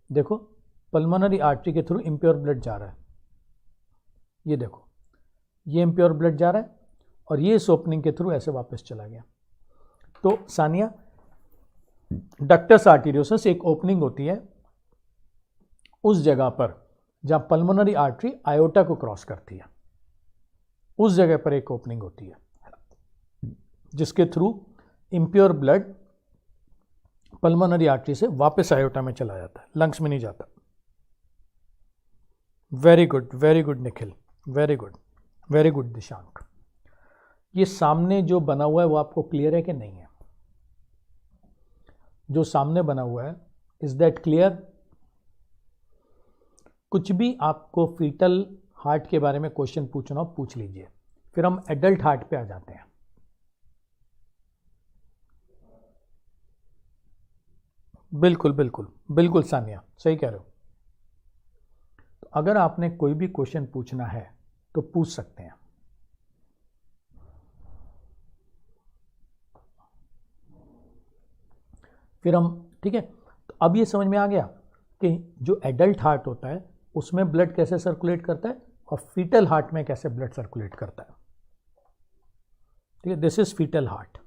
[SPEAKER 1] देखो पल्मोनरी आर्टरी के थ्रू इम्प्योर ब्लड जा रहा है, ये देखो ये इम्प्योर ब्लड जा रहा है और ये इस ओपनिंग के थ्रू ऐसे वापस चला गया। तो सानिया डक्टस आर्टेरियोसस एक ओपनिंग होती है उस जगह पर जहां पल्मोनरी आर्टरी आयोटा को क्रॉस करती है, उस जगह पर एक ओपनिंग होती है जिसके through impure blood pulmonary artery से वापस आयोटा में चला जाता है, लंग्स में नहीं जाता। Very good Nikhil, very good Dishank. ये सामने जो बना हुआ है वो आपको क्लियर है कि नहीं है? जो सामने बना हुआ है, इज दैट क्लियर? कुछ भी आपको फीटल हार्ट के बारे में क्वेश्चन पूछना हो पूछ लीजिए, फिर हम एडल्ट हार्ट पे आ जाते हैं। बिल्कुल सानिया सही कह रहे हो। तो अगर आपने कोई भी क्वेश्चन पूछना है तो पूछ सकते हैं। फिर हम, ठीक है, तो अब ये समझ में आ गया कि जो एडल्ट हार्ट होता है उसमें ब्लड कैसे सर्कुलेट करता है और फीटल हार्ट में कैसे ब्लड सर्कुलेट करता है, ठीक है। This is foetal heart.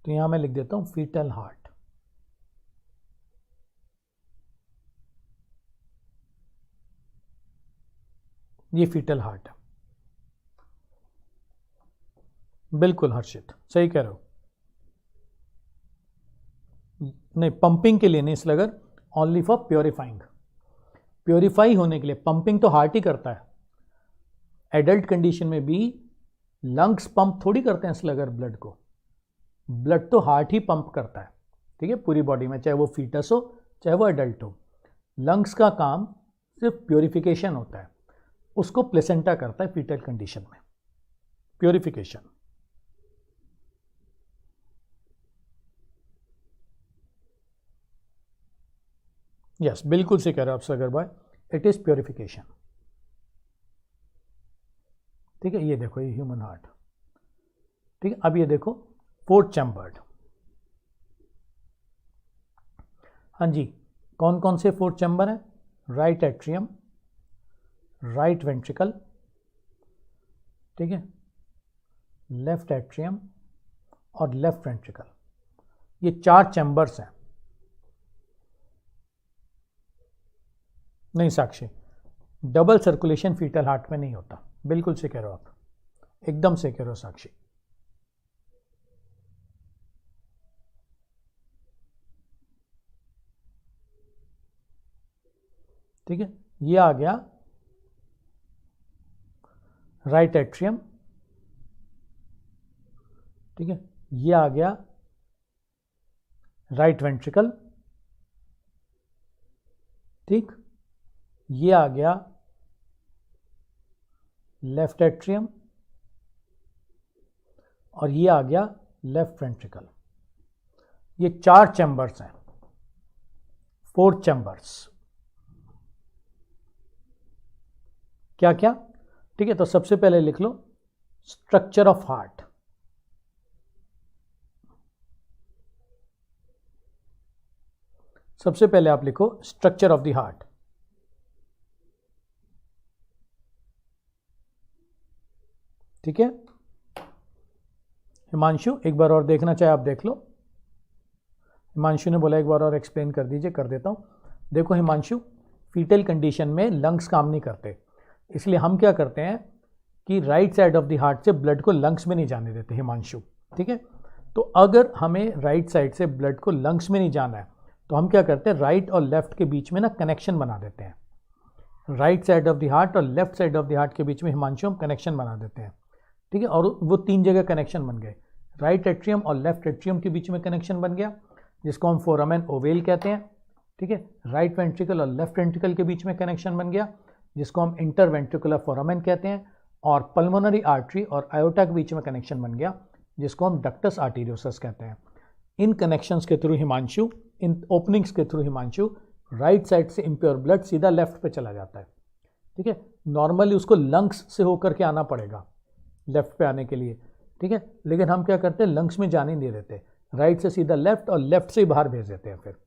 [SPEAKER 1] तो यहां मैं लिख देता हूं फीटल हार्ट। ये फीटल हार्ट है। बिल्कुल हर्षित, सही कह रहे हो। नहीं, पंपिंग के लिए नहीं स्लगर, ओनली फॉर प्योरीफाइंग। प्योरीफाई होने के लिए, पंपिंग तो हार्ट ही करता है। एडल्ट कंडीशन में भी लंग्स पंप थोड़ी करते हैं स्लगर ब्लड को, ब्लड तो हार्ट ही पंप करता है, ठीक है, पूरी बॉडी में, चाहे वो फीटस हो चाहे वो एडल्ट हो। लंग्स का काम सिर्फ प्योरिफिकेशन होता है, उसको प्लेसेंटा करता है फीटल कंडीशन में, प्योरिफिकेशन। यस, बिल्कुल से कह रहे हो आप सगर भाई, इट इज प्योरिफिकेशन। ठीक है, ये देखो ये ह्यूमन हार्ट। ठीक है, अब ये देखो फोर्थ चैम्बर्ड। हाँ जी, कौन कौन से फोर्थ चैम्बर हैं? राइट एट्रियम, राइट वेंट्रिकल, ठीक है, लेफ्ट एट्रियम और लेफ्ट वेंट्रिकल। ये 4 चैम्बर्स हैं। नहीं साक्षी, डबल सर्कुलेशन फीटल हार्ट में नहीं होता। बिल्कुल से कह रहे हो आप, एकदम से कह रहे हो साक्षी। ठीक है, ये आ गया राइट एट्रियम, ठीक है, ये आ गया राइट वेंट्रिकल, ठीक, ये आ गया लेफ्ट एट्रियम और ये आ गया लेफ्ट वेंट्रिकल। ये 4 चैम्बर्स हैं, 4 चैम्बर्स। क्या क्या? ठीक है, तो सबसे पहले लिख लो स्ट्रक्चर ऑफ हार्ट। सबसे पहले आप लिखो स्ट्रक्चर ऑफ द हार्ट। ठीक है, हिमांशु एक बार और देखना चाहे आप देख लो। हिमांशु ने बोला एक बार और एक्सप्लेन कर दीजिए, कर देता हूं। देखो हिमांशु, फीटल कंडीशन में लंग्स काम नहीं करते, इसलिए हम क्या करते हैं कि right side of the heart से ब्लड को लंग्स में नहीं जाने देते हिमांशु। ठीक है, तो अगर हमें राइट साइड से ब्लड को लंग्स में नहीं जाना है तो हम क्या करते हैं, राइट और लेफ्ट के बीच में ना कनेक्शन बना देते हैं। Right side of the heart और left side of the heart के बीच में हिमांशु हम कनेक्शन बना देते हैं। ठीक है, और वो 3 जगह कनेक्शन बन गए। राइट एट्रियम और लेफ्ट एट्रियम के बीच में कनेक्शन बन गया, जिसको हम फोरामेन ओवेल कहते हैं। ठीक है, राइट वेंट्रिकल और लेफ्ट वेंट्रिकल के बीच में कनेक्शन बन गया, जिसको हम इंटरवेंट्रिकुलर फोरामेन कहते हैं। और पल्मोनरी आर्टरी और आयोटा के बीच में कनेक्शन बन गया, जिसको हम डक्टस आर्टीरियोसस कहते हैं। इन कनेक्शंस के थ्रू हिमांशु, इन ओपनिंग्स के थ्रू हिमांशु, राइट साइड से इम्प्योर ब्लड सीधा लेफ्ट पे चला जाता है। ठीक है, नॉर्मली उसको लंग्स से होकर के आना पड़ेगा लेफ्ट पे आने के लिए। ठीक है, लेकिन हम क्या करते हैं, लंग्स में जाने नहीं देते, राइट से सीधा लेफ्ट और लेफ्ट से ही बाहर भेज देते हैं, फिर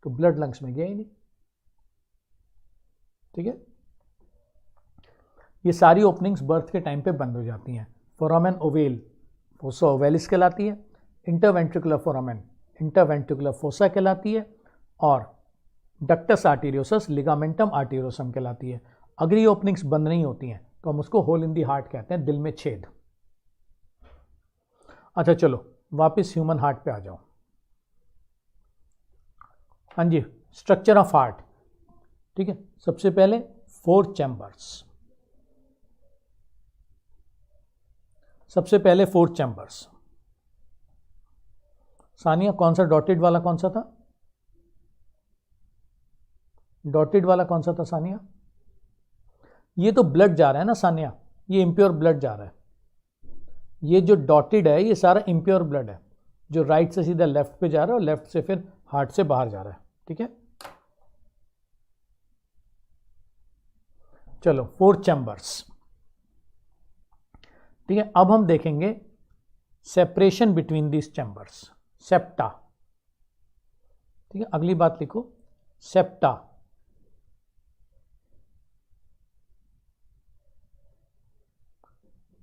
[SPEAKER 1] तो ब्लड लंग्स में गया ही नहीं। ठीक है, ये सारी ओपनिंग्स बर्थ के टाइम पे बंद हो जाती हैं। फोरामेन ओवेल फोसा ओवेलिस कहलाती है, इंटरवेंट्रिकुलर फोरामेन इंटरवेंट्रिकुलर फोसा कहलाती है, और डक्टस आर्टीरियोसस लिगामेंटम आर्टीरियोसम कहलाती है। अगर ये ओपनिंग्स बंद नहीं होती हैं तो हम उसको होल इन दी हार्ट कहते हैं, दिल में छेद। अच्छा चलो वापस ह्यूमन हार्ट पे आ जाओ। हाँ जी, स्ट्रक्चर ऑफ हार्ट। ठीक है, सबसे पहले 4 चैम्बर्स। सबसे पहले 4 चैम्बर्स। सानिया कौन सा डॉटेड वाला कौन सा था? डॉटेड वाला कौन सा था सानिया? ये तो ब्लड जा रहा है ना सानिया, ये इम्प्योर ब्लड जा रहा है। ये जो डॉटेड है ये सारा इम्प्योर ब्लड है, जो राइट से सीधा लेफ्ट पे जा रहा है और लेफ्ट से फिर हार्ट से बाहर जा रहा है। ठीक है, चलो 4 चैम्बर्स। ठीक है, अब हम देखेंगे separation between this chambers, septa. ठीक है, अगली बात लिखो सेप्टा।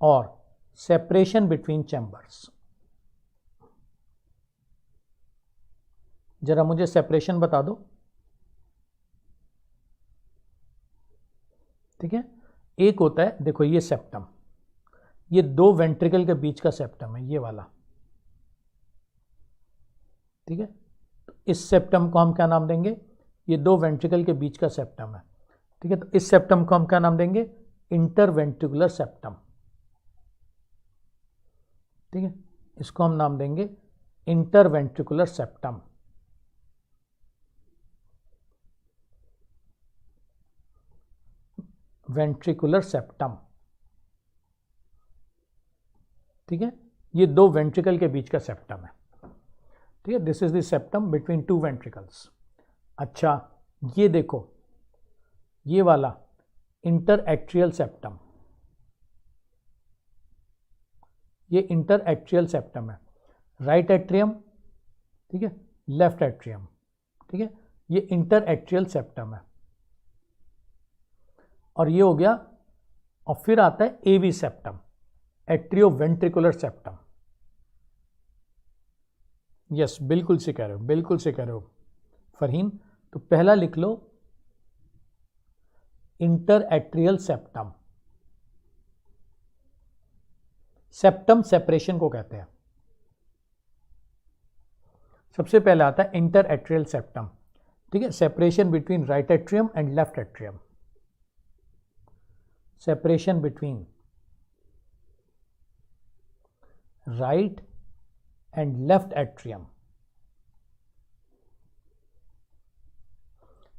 [SPEAKER 1] और सेपरेशन बिटवीन चैम्बर्स। जरा मुझे सेपरेशन बता दो। ठीक है, एक होता है, देखो ये सेप्टम, ये दो वेंट्रिकल के बीच का सेप्टम है, ये वाला। ठीक है, तो इस सेप्टम को हम क्या नाम देंगे? ये दो वेंट्रिकल के बीच का सेप्टम है। ठीक है, तो इस सेप्टम को हम क्या नाम देंगे? Interventricular septum. ठीक है, इसको हम नाम देंगे इंटरवेंट्रिकुलर सेप्टम। Ventricular septum. ठीक है, ये दो वेंट्रिकल के बीच का सेप्टम है। ठीक है, this is the septum between two ventricles. अच्छा, ये देखो, ये वाला इंटर एट्रियल सेप्टम, ये इंटर एट्रियल सेप्टम है। राइट एट्रियम, ठीक है, लेफ्ट एट्रियम। ठीक है, ये इंटर एट्रियल सेप्टम है। और ये हो गया, और फिर आता है AV septum, atrioventricular septum. Yes, बिल्कुल से कह रहे हो, बिल्कुल से कह रहे हो फरहीन। तो पहला लिख लो interatrial septum. Septum separation को कहते हैं। सबसे पहले आता है इंटर एट्रियल सेप्टम। ठीक है, separation between right atrium and left atrium. Separation between right and left atrium.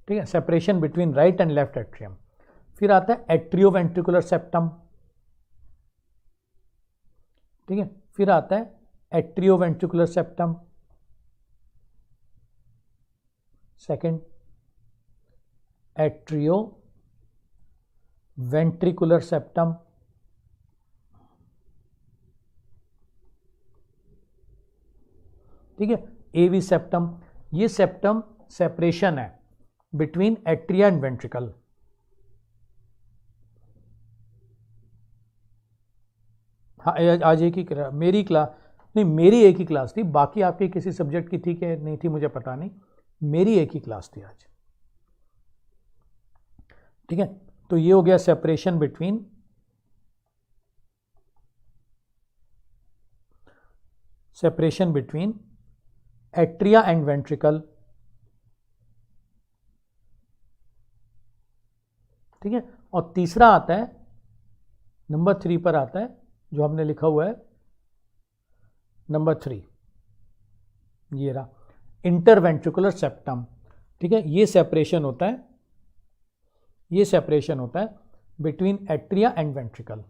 [SPEAKER 1] ठीक है, separation between right and left atrium. फिर आता है एट्रियोवेंट्रिकुलर सेप्टम। ठीक है, फिर आता है atrioventricular septum. Second, atrio ventricular septum. ठीक है, एवी सेप्टम। ये सेप्टम सेपरेशन है बिटवीन एट्रिया एंड वेंट्रिकल। हाँ, आज एक ही मेरी क्लास नहीं, मेरी एक ही क्लास थी, बाकी आपके किसी सब्जेक्ट की थी कि नहीं थी मुझे पता नहीं, मेरी एक ही क्लास थी आज। ठीक है, तो ये हो गया separation between atria and ventricle. ठीक है, और तीसरा आता है, नंबर 3 पर आता है, जो हमने लिखा हुआ है नंबर 3, ये रहा इंटरवेंट्रिकुलर सेप्टम। ठीक है, ये सेपरेशन होता है, ये सेपरेशन होता है between atria and ventricle.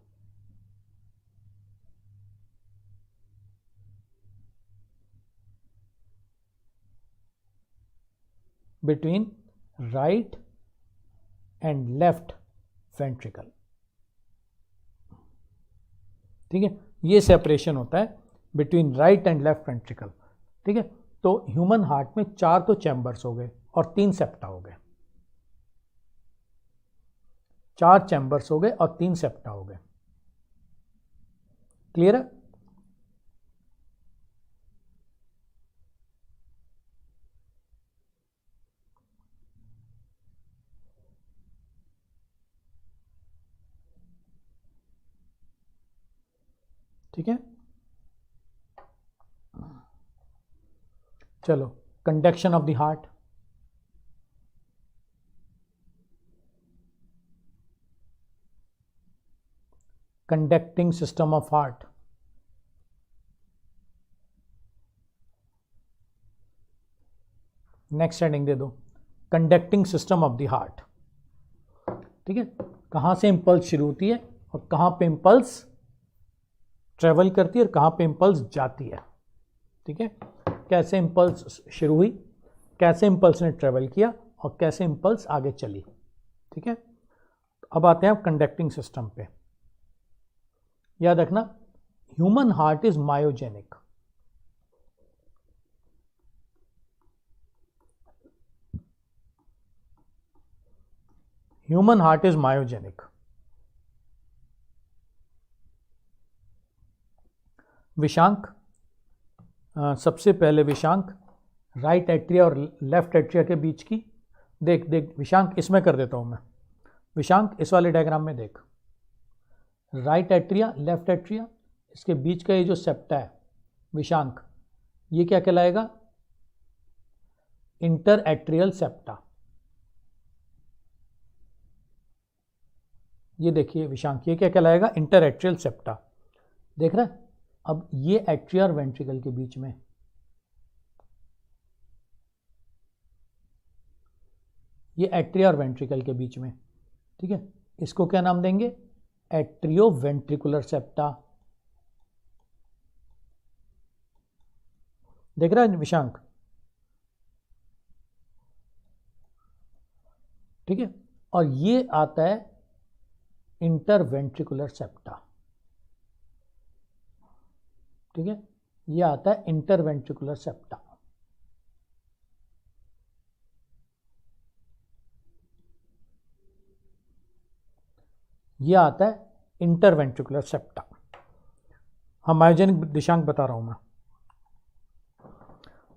[SPEAKER 1] Between right and left ventricle. ठीक है, ये सेपरेशन होता है between right and left ventricle. ठीक है, तो ह्यूमन हार्ट में 4 तो चैम्बर्स हो गए और 3 सेप्टा हो गए। 4 चैम्बर्स हो गए और 3 सेप्टा हो गए। क्लियर है? ठीक है, चलो, conduction of the heart. Conducting system of heart. Next heading दे दो, conducting system of the heart. ठीक है, कहां से इंपल्स शुरू होती है और कहां पे इंपल्स ट्रेवल करती है और कहां पे इंपल्स जाती है। ठीक है, कैसे इंपल्स शुरू हुई, कैसे इंपल्स ने ट्रेवल किया और कैसे इंपल्स आगे चली। ठीक है, अब आते हैं कंडक्टिंग सिस्टम पे। याद रखना, human heart is myogenic. Human heart is myogenic. Vishank, सबसे पहले विषांक राइट एट्रिया और लेफ्ट एट्रिया के बीच की। देख देख विशांक, इसमें कर देता हूँ मैं। विशांक इस वाले डायग्राम में देख, राइट एट्रिया लेफ्ट एट्रिया, इसके बीच का ये जो सेप्टा है विशांक, ये क्या कहलाएगा? Inter atrial septa. ये देखिए विशांक, ये क्या कहलाएगा? Inter atrial septa. देख रहे हैं? अब ये एट्रिया और वेंट्रिकल के बीच में, ये एट्रिया और वेंट्रिकल के बीच में, ठीक है, इसको क्या नाम देंगे? Atrio ventricular septa. देख रहा है विशांक? ठीक है, और ये आता है इंटरवेंट्रिकुलर सेप्टा। ठीक है, ये आता है इंटरवेंट्रिकुलर सेप्टा। ये आता है इंटरवेंट्रिकुलर सेप्टा। हाँ, मायोजेनिक दिशांक बता रहा हूं मैं।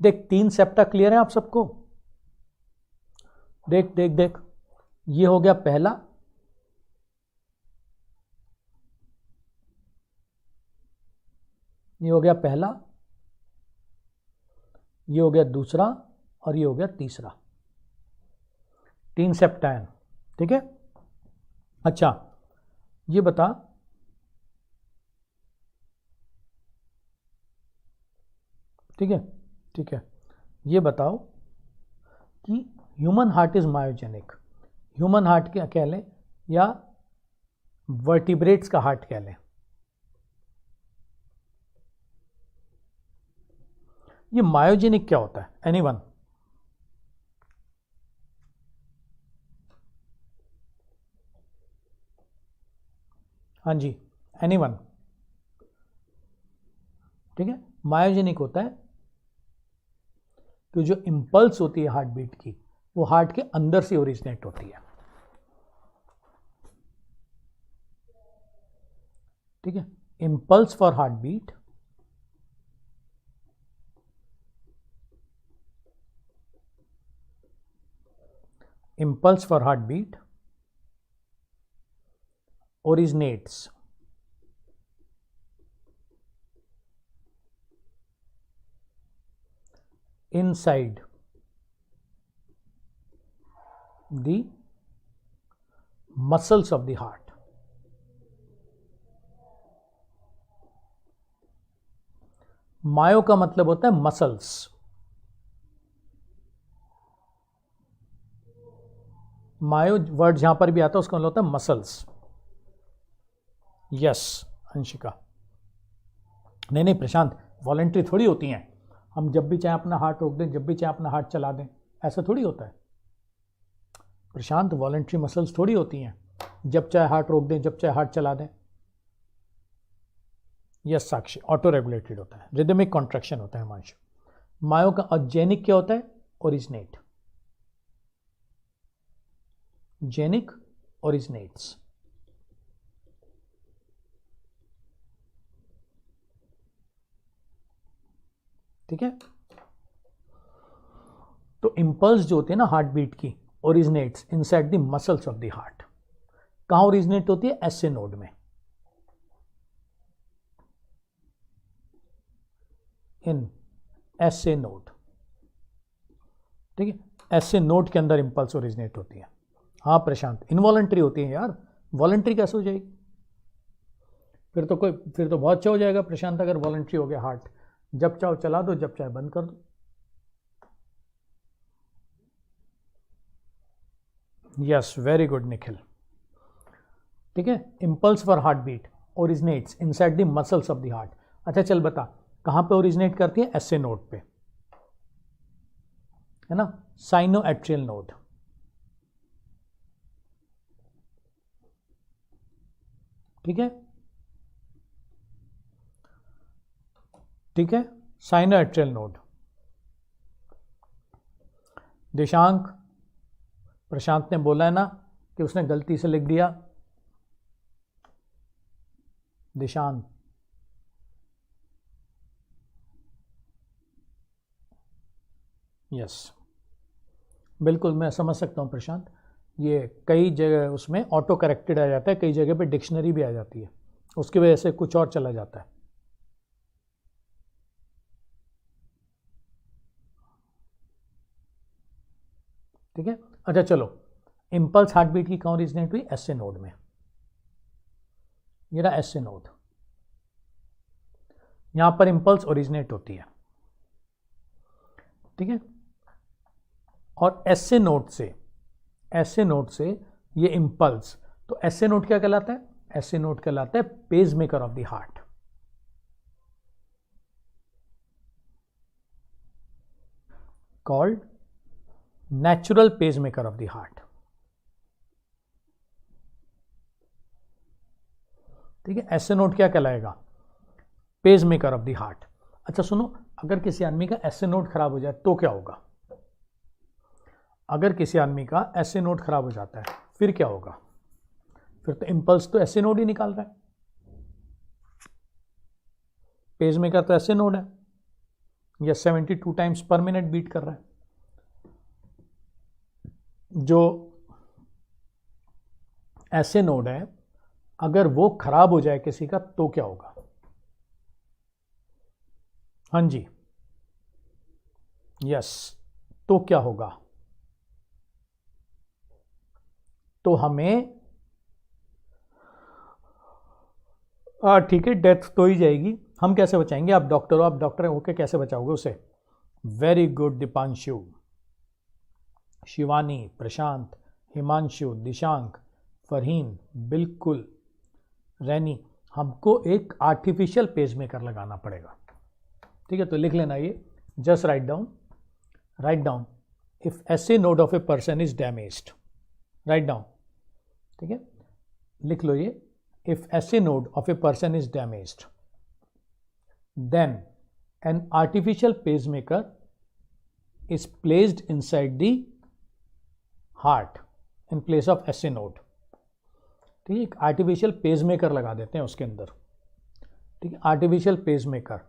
[SPEAKER 1] देख 3 सेप्टा क्लियर है आप सबको? देख देख देख, ये हो गया पहला, ये हो गया पहला, ये हो गया दूसरा, और ये हो गया तीसरा। 3 सेप्टा है, ठीक है। अच्छा, ये बता, ठीक है ठीक है, ये बताओ कि human heart is myogenic, human heart क्या कह लें या वर्टिब्रेट्स का हार्ट कह लें? ये मायोजेनिक क्या होता है? एनीवन? हाँ जी, एनीवन? ठीक है, मायोजेनिक होता है कि जो इंपल्स होती है हार्ट बीट की, वो हार्ट के अंदर से ओरिजिनेट होती है। ठीक है, impulse for heartbeat impulse for heartbeat originates inside the muscles of the heart. मायो का मतलब होता है मसल्स, मायो वर्ड जहां पर भी आता है उसका मतलब होता है मसल्स। यस अंशिका, नहीं प्रशांत, वॉलेंट्री थोड़ी होती हैं। हम जब भी चाहे अपना हार्ट रोक दें, जब भी चाहे अपना हार्ट चला दें, ऐसा थोड़ी होता है प्रशांत। वॉलेंट्री मसल्स थोड़ी होती हैं, जब चाहे हार्ट रोक दें, जब चाहे हार्ट चला दें। यस साक्षी, ऑटो रेगुलेटेड होता है, रिदमिक कॉन्ट्रैक्शन होता है हिमांशु। मायो का जेनिक क्या होता है? Originate, genic originates. ठीक है, तो इंपल्स जो होती है ना हार्ट बीट की, originates inside the muscles of the heart. कहां ओरिजिनेट होती है? एसए नोड में, इन एसए नोड। ठीक है, एसए नोड के अंदर इंपल्स ओरिजिनेट होती है। हाँ प्रशांत, इनवॉलेंट्री होती है यार, वॉलेंट्री कैसे हो जाएगी? फिर तो बहुत अच्छा हो जाएगा प्रशांत, अगर वॉलेंट्री हो गया हार्ट, जब चाहो चला दो, जब चाहे बंद कर दो। Yes, very good Nikhil. ठीक है, impulse for heartbeat originates inside the muscles of the heart. अच्छा चल बता, कहां पे ओरिजिनेट करती है? एसए नोड पे, है ना, साइनो एट्रियल नोड। ठीक है ठीक है, साइनो एट्रियल नोड। दिशांक, प्रशांत ने बोला है ना कि उसने गलती से लिख दिया। दिशांक, यस, बिल्कुल मैं समझ सकता हूँ प्रशांत। ये कई जगह उसमें ऑटो करेक्टेड आ जाता है, कई जगह पे डिक्शनरी भी आ जाती है, उसकी वजह से कुछ और चला जाता है। ठीक है, अच्छा चलो, इम्पल्स हार्ट बीट की कहाँ ओरिजिनेट हुई? एसए नोड में। ये रहा एसए नोड, यहां पर इम्पल्स ओरिजिनेट होती है। ठीक है, और एसए नोड से ये इम्पल्स, तो एसए नोड क्या कहलाता है? एसए नोड कहलाता है pacemaker of the heart. Called natural pacemaker of the heart. ठीक है, एसए नोड क्या कहलाएगा? Pacemaker of the heart. अच्छा सुनो, अगर किसी आदमी का एसए नोड खराब हो जाए तो क्या होगा? अगर किसी आदमी का एसए नोड खराब हो जाता है फिर क्या होगा? फिर तो इम्पल्स तो एसए नोड ही निकाल रहा है, पेस मेकर तो एसए नोड है, या 72 टाइम्स पर मिनट बीट कर रहा है। जो एसए नोड है अगर वो खराब हो जाए किसी का तो क्या होगा? हाँ जी, यस, तो क्या होगा? तो हमें ठीक है, डेथ तो ही जाएगी, हम कैसे बचाएंगे? आप डॉक्टर हो, आप डॉक्टर होके कैसे बचाओगे उसे? वेरी गुड दीपांशु, शिवानी, प्रशांत, हिमांशु, दिशांक, फरहीन, बिल्कुल रैनी, हमको एक आर्टिफिशियल पेस मेकर लगाना पड़ेगा। ठीक है, तो लिख लेना ये, just write down if SA node of a person is damaged, write down. ठीक है, लिख लो ये, if SA node of a person is damaged then an artificial pacemaker is placed inside the heart in place of SA node। ठीक है, artificial pacemaker लगा देते हैं उसके अंदर। ठीक है, artificial pacemaker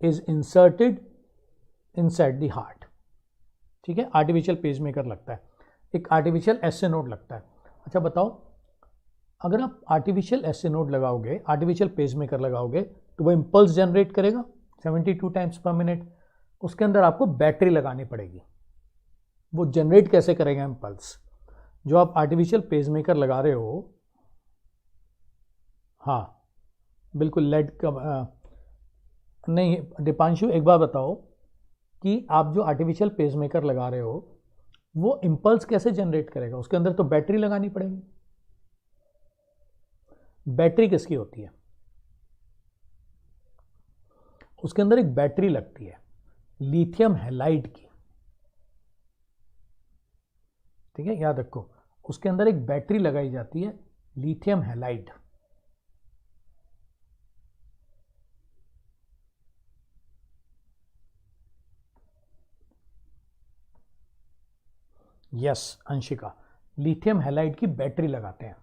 [SPEAKER 1] is inserted inside the heart. ठीक है, आर्टिफिशियल पेसमेकर लगता है, एक आर्टिफिशियल SA नोड लगता है। अच्छा बताओ, अगर आप आर्टिफिशियल SA नोड लगाओगे, आर्टिफिशियल पेसमेकर लगाओगे, तो वो इम्पल्स जनरेट करेगा 72 टाइम्स पर मिनट। उसके अंदर आपको बैटरी लगानी पड़ेगी। वो जनरेट कैसे करेगा इम्पल्स? जो आप आर्टिफिशियल पेसमेकर लगा रहे हो, हाँ बिल्कुल लेड का नहीं, दीपांशु एक बार बताओ कि आप जो आर्टिफिशियल पेसमेकर लगा रहे हो वो इम्पल्स कैसे जनरेट करेगा? उसके अंदर तो बैटरी लगानी पड़ेगी। बैटरी किसकी होती है? उसके अंदर एक बैटरी लगती है लिथियम हैलाइड की। ठीक है, याद रखो, उसके अंदर एक बैटरी लगाई जाती है lithium halide. Yes Anshika, lithium halide की बैटरी लगाते हैं।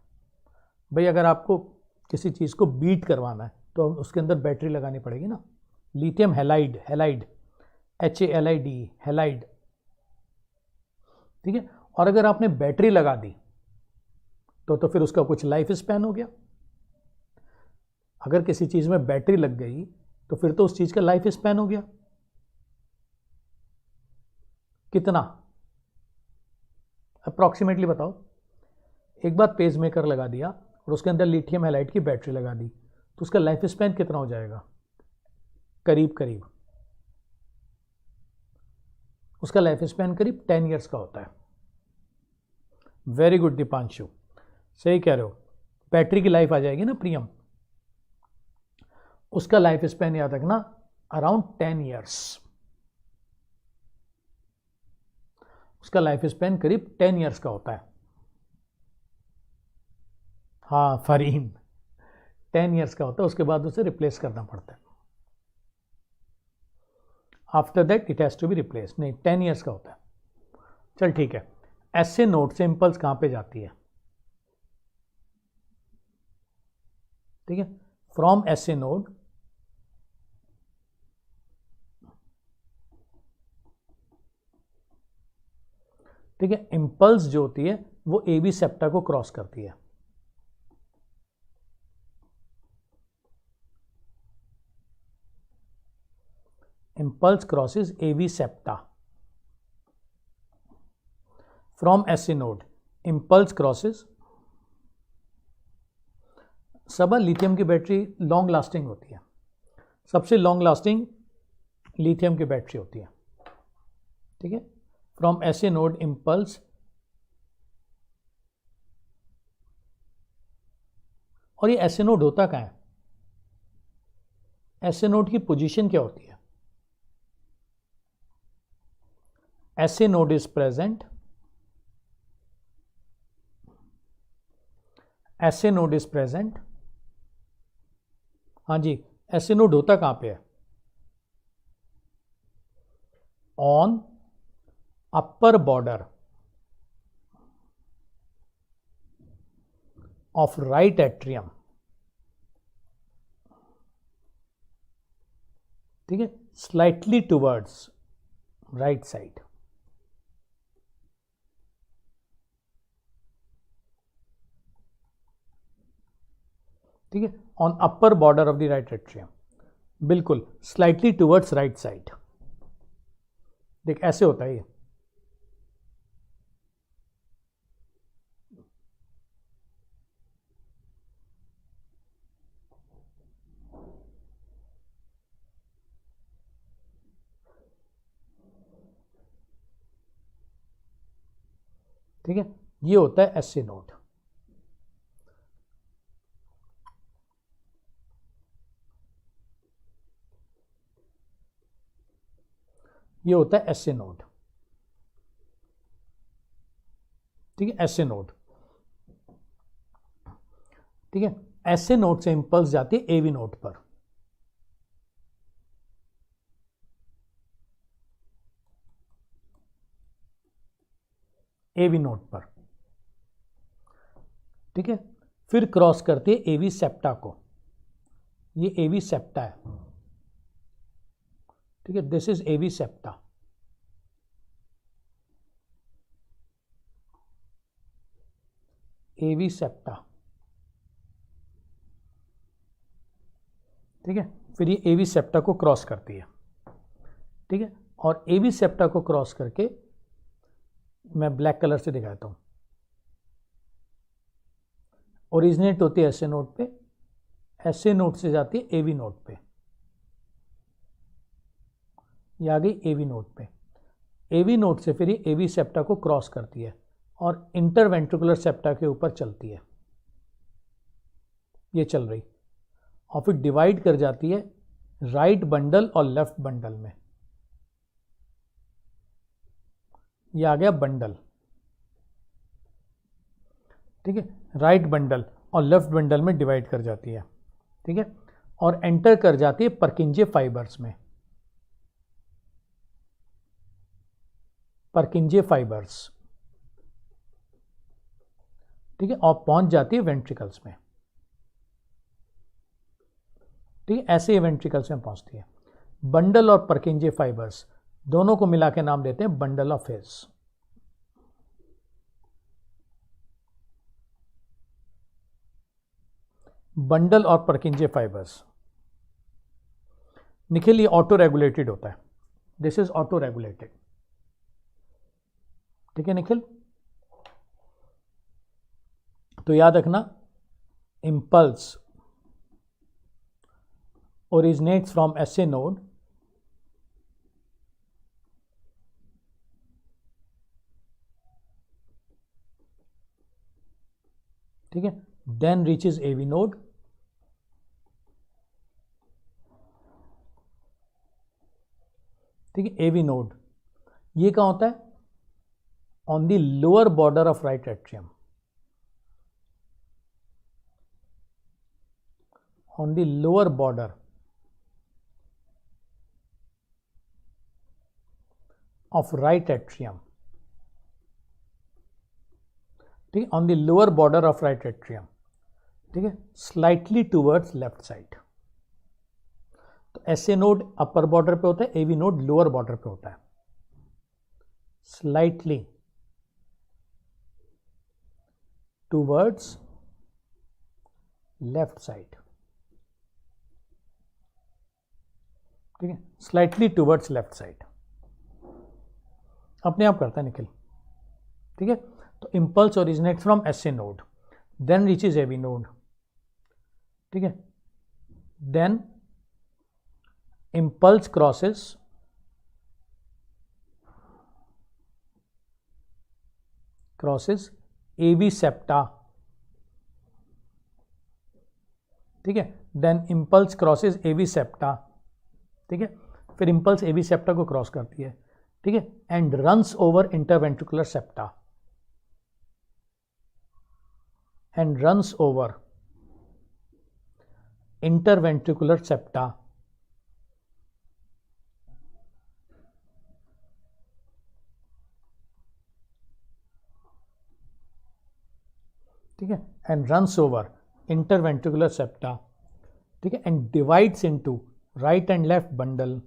[SPEAKER 1] भाई अगर आपको किसी चीज़ को बीट करवाना है तो उसके अंदर बैटरी लगानी पड़ेगी ना, lithium halide, halide HALID, halide. ठीक है, और अगर आपने बैटरी लगा दी तो फिर उसका कुछ लाइफ स्पैन हो गया। अगर किसी चीज़ में बैटरी लग गई तो फिर तो उस चीज़ का लाइफ स्पैन हो गया। कितना अप्रॉक्सीमेटली बताओ? एक बार पेसमेकर लगा दिया और उसके अंदर लिथियम हैलाइड की बैटरी लगा दी तो उसका लाइफ स्पैन कितना हो जाएगा? करीब करीब उसका लाइफ स्पैन करीब 10 ईयर्स का होता है। वेरी गुड दीपांशु, सही कह रहे हो, बैटरी की लाइफ आ जाएगी ना प्रियम, उसका लाइफ स्पैन याद रखना अराउंड 10 ईयर्स। उसका लाइफ स्पैन करीब 10 ईयर्स का होता है। हाँ फरीन, 10 ईयर्स का होता है, उसके बाद उसे रिप्लेस करना पड़ता है। After that it has to be replace, नहीं 10 ईयर्स का होता है। चल ठीक है, ऐसे नोड से इम्पल्स कहाँ पे जाती है? ठीक है, फ्रॉम ऐसे नोड ठीक है, इम्पल्स जो होती है वो एवी सेप्टा को क्रॉस करती है। Impulse crosses AV septa from SA node. Impulse crosses सब लिथियम की बैटरी लॉन्ग लास्टिंग होती है, सबसे लॉन्ग लास्टिंग लिथियम की बैटरी होती है। ठीक है, फ्रॉम एसए नोड इम्पल्स, और ये एसए नोड होता कहाँ है? एसए नोड की पोजीशन क्या होती है? SA node is present, SA node is present, हाँ जी, एसए नोड होता कहां पे है? On upper border of right atrium. ठीक है, स्लाइटली टुवर्ड्स राइट साइड। ठीक है, on upper border of the right atrium, बिल्कुल स्लाइटली टुवर्ड्स राइट साइड। देख ऐसे होता है ये। ठीक है, ये होता है एसए नोड। ये होता है एसए नोड। ठीक है, एसए नोड। ठीक है, एसए नोड से इंपल्स जाती है एवी नोड पर। एवी नोड पर। ठीक है, फिर क्रॉस करती है एवी सेप्टा को। ये एवी सेप्टा है। ठीक है, this is AV septa. AV septa. ठीक है, फिर ये एवी सेप्टा को क्रॉस करती है। ठीक है, और एवी सेप्टा को क्रॉस करके मैं ब्लैक कलर से दिखाता हूं। ओरिजिनेट होती है एसए नोड पे, एसए नोड से जाती है एवी नोड पे। ये आ गई एवी नोड पे। एवी नोड से फिर ये एवी सेप्टा को क्रॉस करती है और इंटरवेंट्रिकुलर सेप्टा के ऊपर चलती है। ये चल रही और फिर डिवाइड कर जाती है राइट बंडल और लेफ्ट बंडल में। ये आ गया बंडल। ठीक है, राइट बंडल और लेफ्ट बंडल में डिवाइड कर जाती है। ठीक है, और एंटर कर जाती है परकिंजे फाइबर्स में। परकिंजे फाइबर्स। ठीक है, और पहुंच जाती है वेंट्रिकल्स में। ठीक है, ऐसे ही वेंट्रिकल्स में पहुंचती है। बंडल और परकिंजे फाइबर्स दोनों को मिला के नाम देते हैं बंडल ऑफ हिस। बंडल और परकिंजे फाइबर्स। निखिल, ये ऑटो रेगुलेटेड होता है। This is auto regulated. ठीक है निखिल, तो याद रखना, impulse originates from SA node ठीक है, then reaches AV node, ठीक है। AV node ये कहाँ होता है? On the lower border of right atrium, on the lower border of right atrium, ठीक है, on the lower border of right atrium. ठीक है, स्लाइटली टूवर्ड्स लेफ्ट साइड। तो एसए नोड अपर बॉर्डर पे होता है, एवी नोड लोअर बॉर्डर पे होता है। स्लाइटली टूवर्ड्स लेफ्ट साइड, ठीक है, स्लाइटली टूवर्ड्स लेफ्ट साइड, अपने आप करता है निखिल, ठीक है। तो impulse originate from SA node, then reaches AB node, ठीक है, then impulse crosses AV septa, ठीक है, then impulse crosses AV septa, ठीक है, फिर इम्पल्स एवी सेप्टा को क्रॉस करती है, ठीक है, and runs over interventricular septa, and runs over interventricular septa, ठीक है, and runs over interventricular septa, ठीक है, and divides into right and left bundle,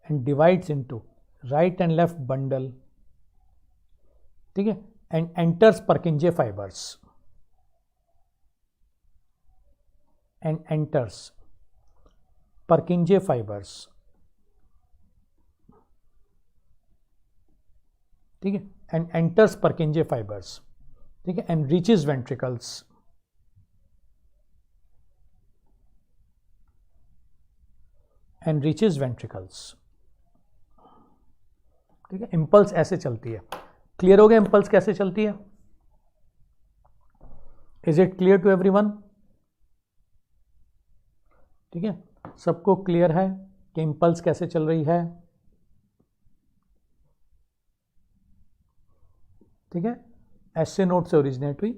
[SPEAKER 1] and divides into right and left bundle, ठीक है, and enters Purkinje fibers, and enters Purkinje fibers, ठीक है, and enters Purkinje fibers, ठीक है, and reaches ventricles, and reaches ventricles, ठीक है। Impulse ऐसे चलती है, क्लियर हो गया इंपल्स कैसे चलती है? Is it clear to everyone? ठीक है, सबको क्लियर है कि इंपल्स कैसे चल रही है? ठीक है, एसए नोड से ओरिजिनेट हुई,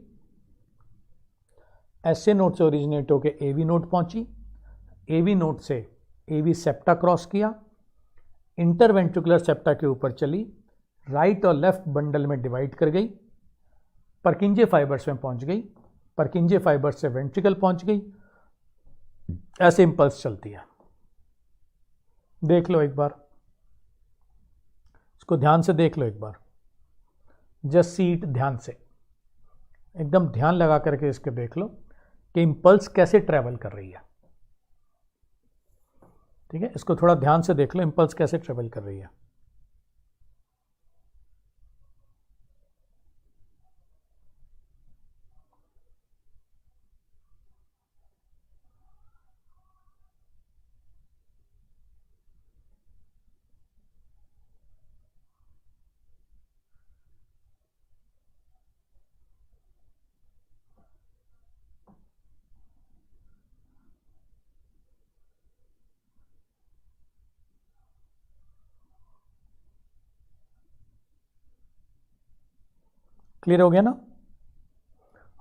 [SPEAKER 1] एसए नोड से ओरिजिनेट होकर एवी नोड पहुंची, एवी नोड से एवी सेप्टा क्रॉस किया, इंटरवेंट्रिकुलर सेप्टा के ऊपर चली, राइट और लेफ्ट बंडल में डिवाइड कर गई, पर्किंजे फाइबर्स में पहुंच गई, पर्किंजे फाइबर्स से वेंट्रिकल पहुंच गई। ऐसे इंपल्स चलती है। देख लो एक बार, इसको ध्यान से देख लो एक बार, जस्ट सी इट, ध्यान से, एकदम ध्यान लगा करके इसके देख लो कि इंपल्स कैसे ट्रेवल कर रही है। ठीक है, इसको थोड़ा ध्यान से देख लो, इंपल्स कैसे ट्रेवल कर रही है। क्लियर हो गया ना?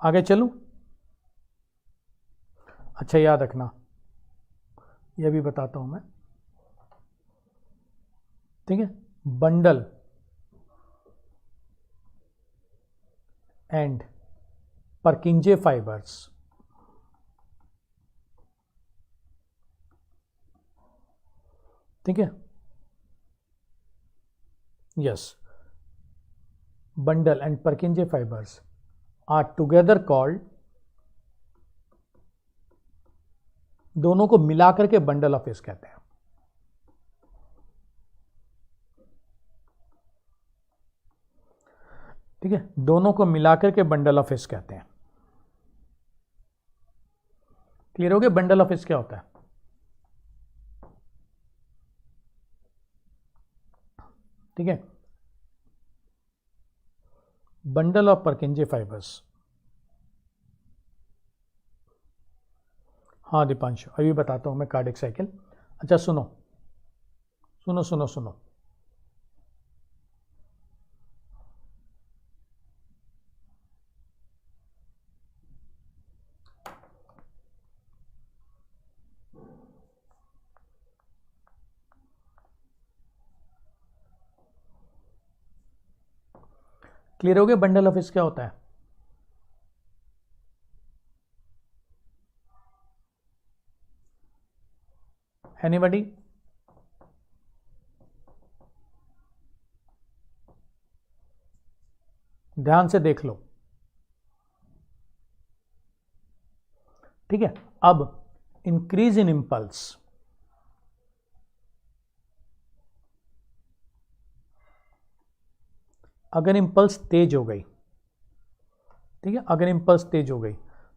[SPEAKER 1] आगे चलूं? अच्छा, याद रखना, यह भी बताता हूं मैं। ठीक है, बंडल एंड पर्किंजे फाइबर्स, ठीक है, yes, bundle and Purkinje fibers are together called, दोनों को मिलाकर के बंडल ऑफ फिश कहते हैं। ठीक है, दोनों को मिलाकर के बंडल ऑफ फिश कहते हैं। क्लियर हो गया बंडल ऑफ फिश क्या होता है? ठीक है, बंडल ऑफ पर्किंजे फाइबर्स। हाँ दीपांशु, अभी बताता हूं मैं कार्डिक साइकिल। अच्छा सुनो सुनो सुनो सुनो, क्लियर हो गया बंडल ऑफ फिश क्या होता है? एनीबडी? ध्यान से देख लो, ठीक है। अब इंक्रीज इन इंपल्स, अगर इंपल्स तेज हो गई, ठीक है, अगर इंपल्स तेज हो गई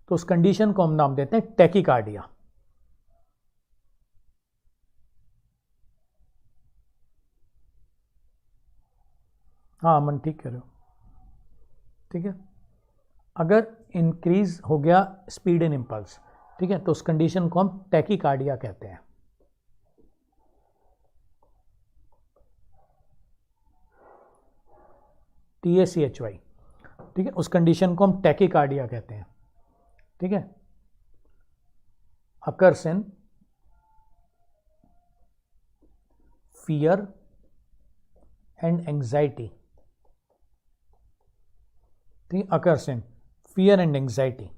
[SPEAKER 1] तो उस कंडीशन को हम नाम देते हैं टैकीकार्डिया। हाँ मन ठीक कह रहे हो, ठीक है। अगर इंक्रीज हो गया स्पीड इन इंपल्स, ठीक है, तो उस कंडीशन को हम टैकीकार्डिया कहते हैं। TACHY, ठीक है, उस कंडीशन को हम टैकीकार्डिया कहते हैं, ठीक है। Occurs in fear and anxiety, ठीक है, occurs in fear and anxiety,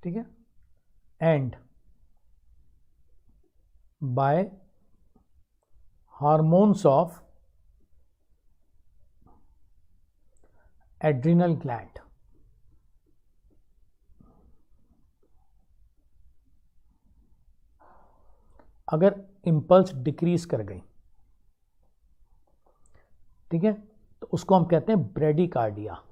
[SPEAKER 1] ठीक है, and by hormones of adrenal gland. अगर इंपल्स डिक्रीज कर गई, ठीक है, तो उसको हम कहते हैं ब्रेडिकार्डिया।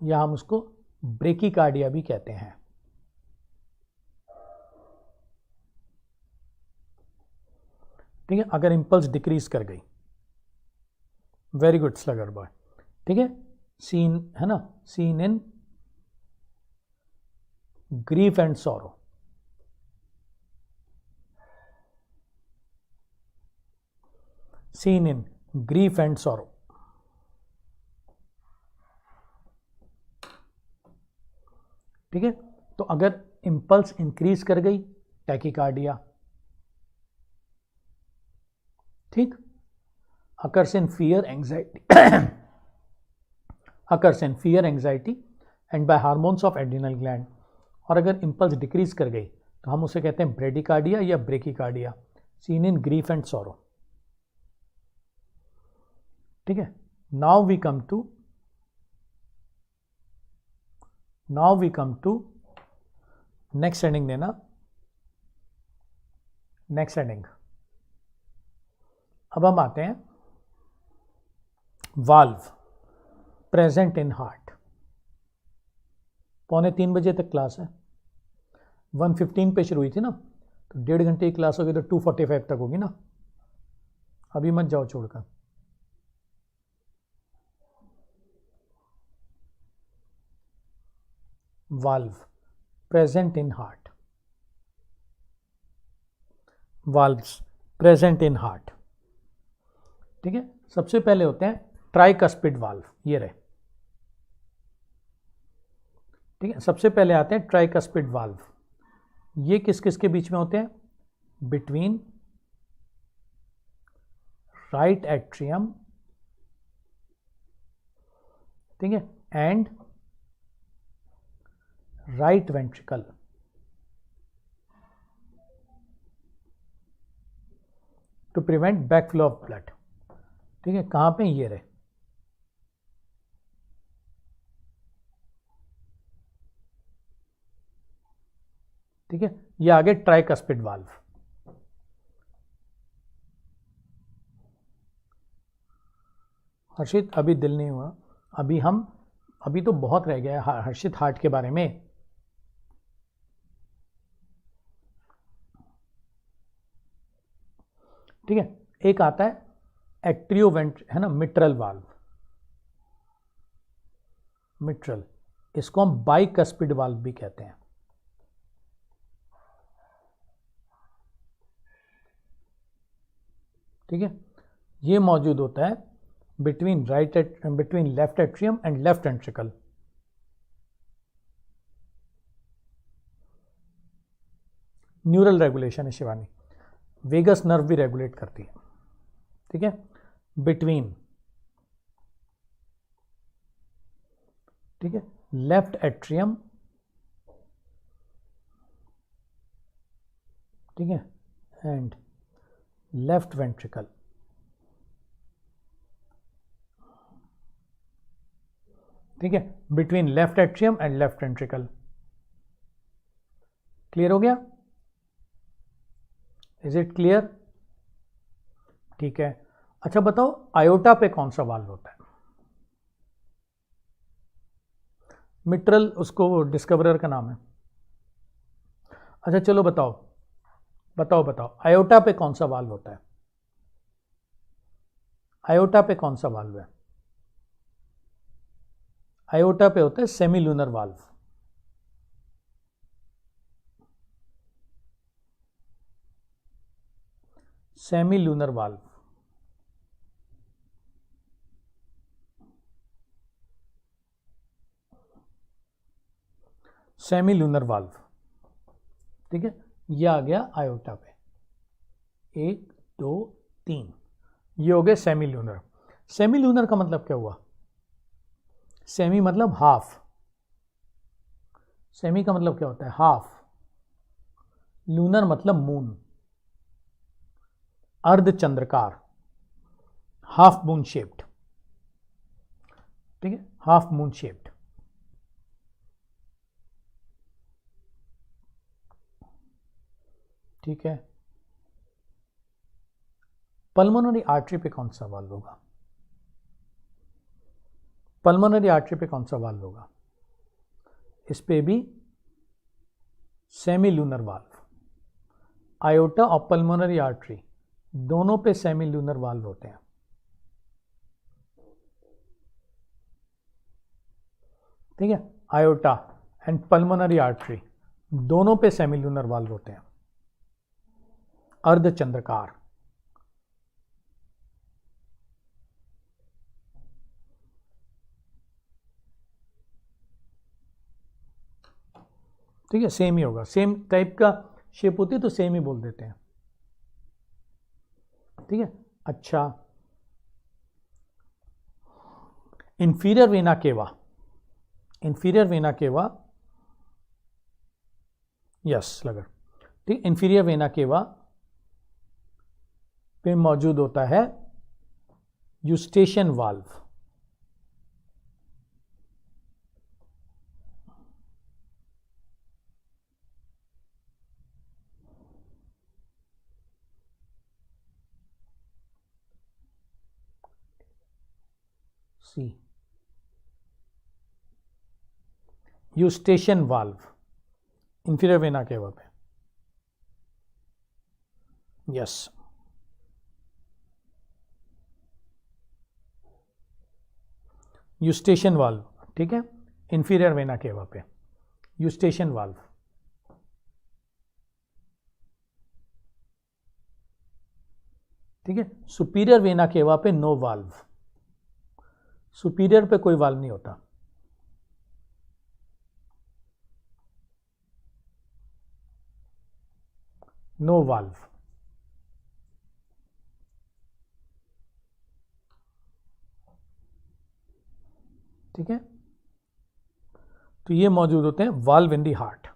[SPEAKER 1] या हम उसको ब्रेकिकार्डिया भी कहते हैं, ठीक है, अगर इंपल्स डिक्रीज कर गई। वेरी गुड स्लगर बॉय, ठीक है। सीन है ना, scene in grief and sorrow, scene in grief and sorrow, ठीक है। तो अगर इंपल्स इंक्रीज कर गई, टैकीकार्डिया, ठीक। Occurs in fear anxiety, occurs in fear anxiety and by hormones of adrenal gland. और अगर इंपल्स डिक्रीज कर गई तो हम उसे कहते हैं ब्रेडिकार्डिया या brachycardia, seen in grief and sorrow, ठीक है। Now we come to next heading देना, नेक्स्ट हेडिंग। अब हम आते हैं वाल्व प्रेजेंट इन हार्ट। 2:45 बजे तक क्लास है, 1:15 पे शुरू हुई थी ना, तो 1.5 घंटे की क्लास होगी तो 2:45 तक होगी ना। अभी मत जाओ छोड़कर। Valve present in heart, valves present in heart, ठीक है। सबसे पहले होते हैं ट्राइकस्पिड वाल्व, ये रहे, ठीक है। सबसे पहले आते हैं ट्राइकस्पिड वाल्व। ये किस किस के बीच में होते हैं? बिटवीन राइट एट्रियम, ठीक है, and right ventricle, to prevent backflow of blood, ठीक है। कहां पे? ये रहे, ठीक है। ये आगे ट्राइकस्पिड वाल्व। हर्षित अभी दिल नहीं हुआ, अभी तो बहुत रह गया है हर्षित हार्ट के बारे में। ठीक है, एक आता है एट्रियोवेंट, है ना, मिट्रल वाल्व, मिट्रल, इसको हम बाइकस्पिड वाल्व भी कहते हैं, ठीक है। ये मौजूद होता है between left atrium and left ventricle. Neural regulation है शिवानी, वेगस नर्व भी रेगुलेट करती है, ठीक है। बिटवीन ठीक है, लेफ्ट एट्रियम, ठीक है, एंड लेफ्ट वेंट्रिकल, ठीक है, between left atrium and left ventricle. Clear हो गया? Is it clear? ठीक है, अच्छा बताओ आयोटा पे कौन सा वाल्व होता है? मिट्रल उसको डिस्कवरर का नाम है। अच्छा चलो बताओ बताओ बताओ, आयोटा पे कौन सा वाल्व होता है? आयोटा पे कौन सा वाल्व है? आयोटा पे होता है semi lunar valve. Semi lunar valve, semi lunar valve, ठीक है, ये आ गया आयोटा पे। 1 2 3, ये हो गए सेमी लूनर। सेमी लूनर का मतलब क्या हुआ? सेमी मतलब हाफ। सेमी का मतलब क्या होता है? हाफ। लूनर मतलब मून, अर्धचंद्रकार, हाफ मून शेप्ड, ठीक है, हाफ मून शेप्ड। ठीक है, पल्मोनरी आर्टरी पे कौन सा वाल्व होगा? पल्मोनरी आर्टरी पे कौन सा वाल्व होगा? इस पे भी सेमी लूनर वाल्व। आयोटा और पल्मोनरी आर्टरी दोनों पे सेमी लूनर वाल्व होते हैं। ठीक है, आयोटा एंड पल्मोनरी आर्टरी दोनों पे सेमी लूनर वाल्व होते हैं, अर्धचंद्रकार। ठीक है, सेम ही होगा, सेम टाइप का शेप होती है तो सेम ही बोल देते हैं। ठीक है, अच्छा, inferior vena cava, inferior vena cava, yes लगा, ठीक, इंफीरियर वेना केवा पे मौजूद होता है Eustachian valve. See, Eustachian valve inferior vena cava पे, यस। यूस्टेशियन वाल्व, ठीक है, इंफीरियर वेना केवा पे यूस्टेशियन वाल्व। ठीक है, सुपीरियर वेना केवा पे नो वाल्व, सुपीरियर पे कोई वाल्व नहीं होता। No valve. ठीक है, तो ये मौजूद होते हैं valve in the heart.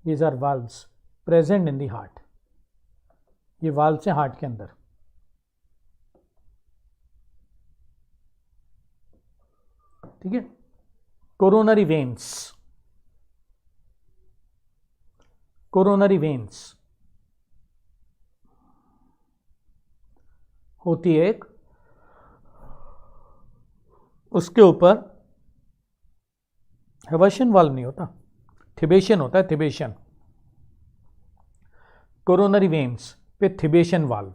[SPEAKER 1] These are valves present in the heart, ये वाल्व से हार्ट के अंदर। ठीक है, कोरोनरी वेन्स, कोरोनरी वेन्स होती है एक, उसके ऊपर हेवर्शियन वाल्व नहीं होता, थिबेशियन होता है, थिबेशियन। कोरोनरी वेन्स पे थिबेशियन वाल्व।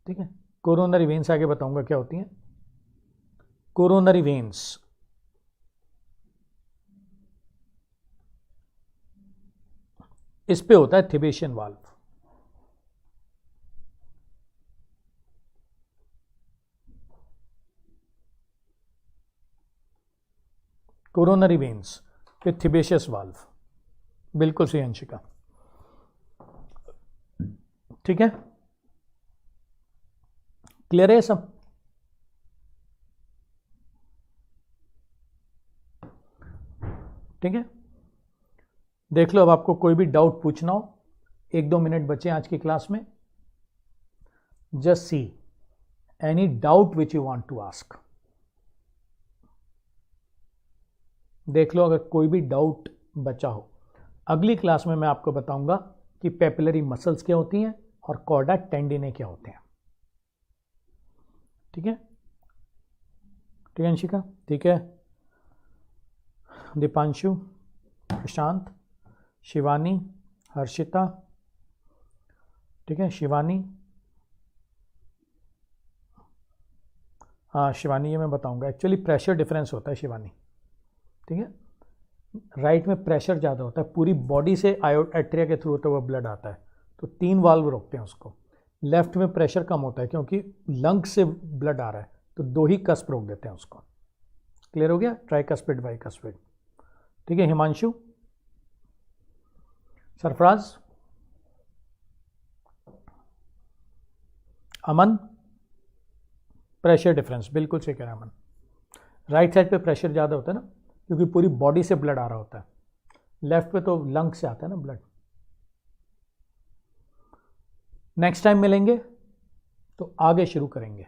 [SPEAKER 1] ठीक है, कोरोनरी वेन्स आगे बताऊंगा क्या होती हैं। कोरोनरी वेन्स, इस पे होता है थिबेशियन वाल्व। कोरोनरी वेन्स पे थिबेशियस वाल्व, बिल्कुल सही अंशिका। ठीक है, क्लियर है सब? ठीक है, देख लो। अब आपको कोई भी डाउट पूछना हो, 1-2 मिनट बचे आज की क्लास में। Just see any doubt which you want to ask. देख लो अगर कोई भी डाउट बचा हो। अगली क्लास में मैं आपको बताऊंगा कि पेपिलरी मसल्स क्या होती हैं और कॉर्डा टेंडिने क्या होते हैं। ठीक है, ठीक है अंशिका, ठीक है। दीपांशु, प्रशांत, शिवानी, हर्षिता, ठीक है, शिवानी, हाँ शिवानी, ये मैं बताऊंगा। एक्चुअली प्रेशर डिफरेंस होता है शिवानी, ठीक है। राइट में प्रेशर ज़्यादा होता है, पूरी बॉडी से एट्रिया के थ्रू होता हुआ ब्लड आता है, तो 3 वाल्व रोकते हैं उसको। लेफ्ट में प्रेशर कम होता है क्योंकि लंग से ब्लड आ रहा है, तो 2 ही कस्प रोक देते हैं उसको। क्लियर हो गया, ट्राइकस्पिड बाइकस्पिड। ठीक है, हिमांशु, सरफराज, अमन, प्रेशर डिफरेंस बिल्कुल सही कह रहा है अमन। राइट साइड पे प्रेशर ज़्यादा होता है ना, क्योंकि पूरी बॉडी से ब्लड आ रहा होता है। लेफ्ट पे तो लंग से आता है ना ब्लड। नेक्स्ट टाइम मिलेंगे तो आगे शुरू करेंगे,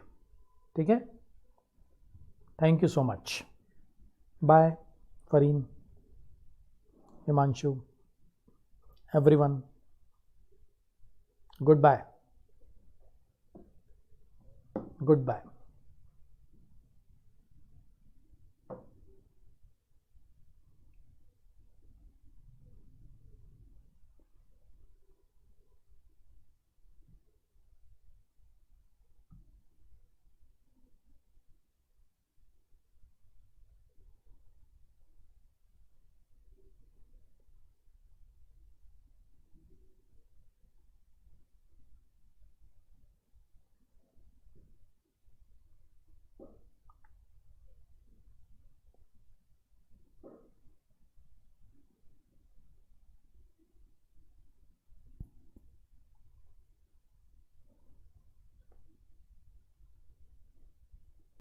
[SPEAKER 1] ठीक है। Thank you so much, bye. Fareen, Himanshu, everyone, good bye, good bye.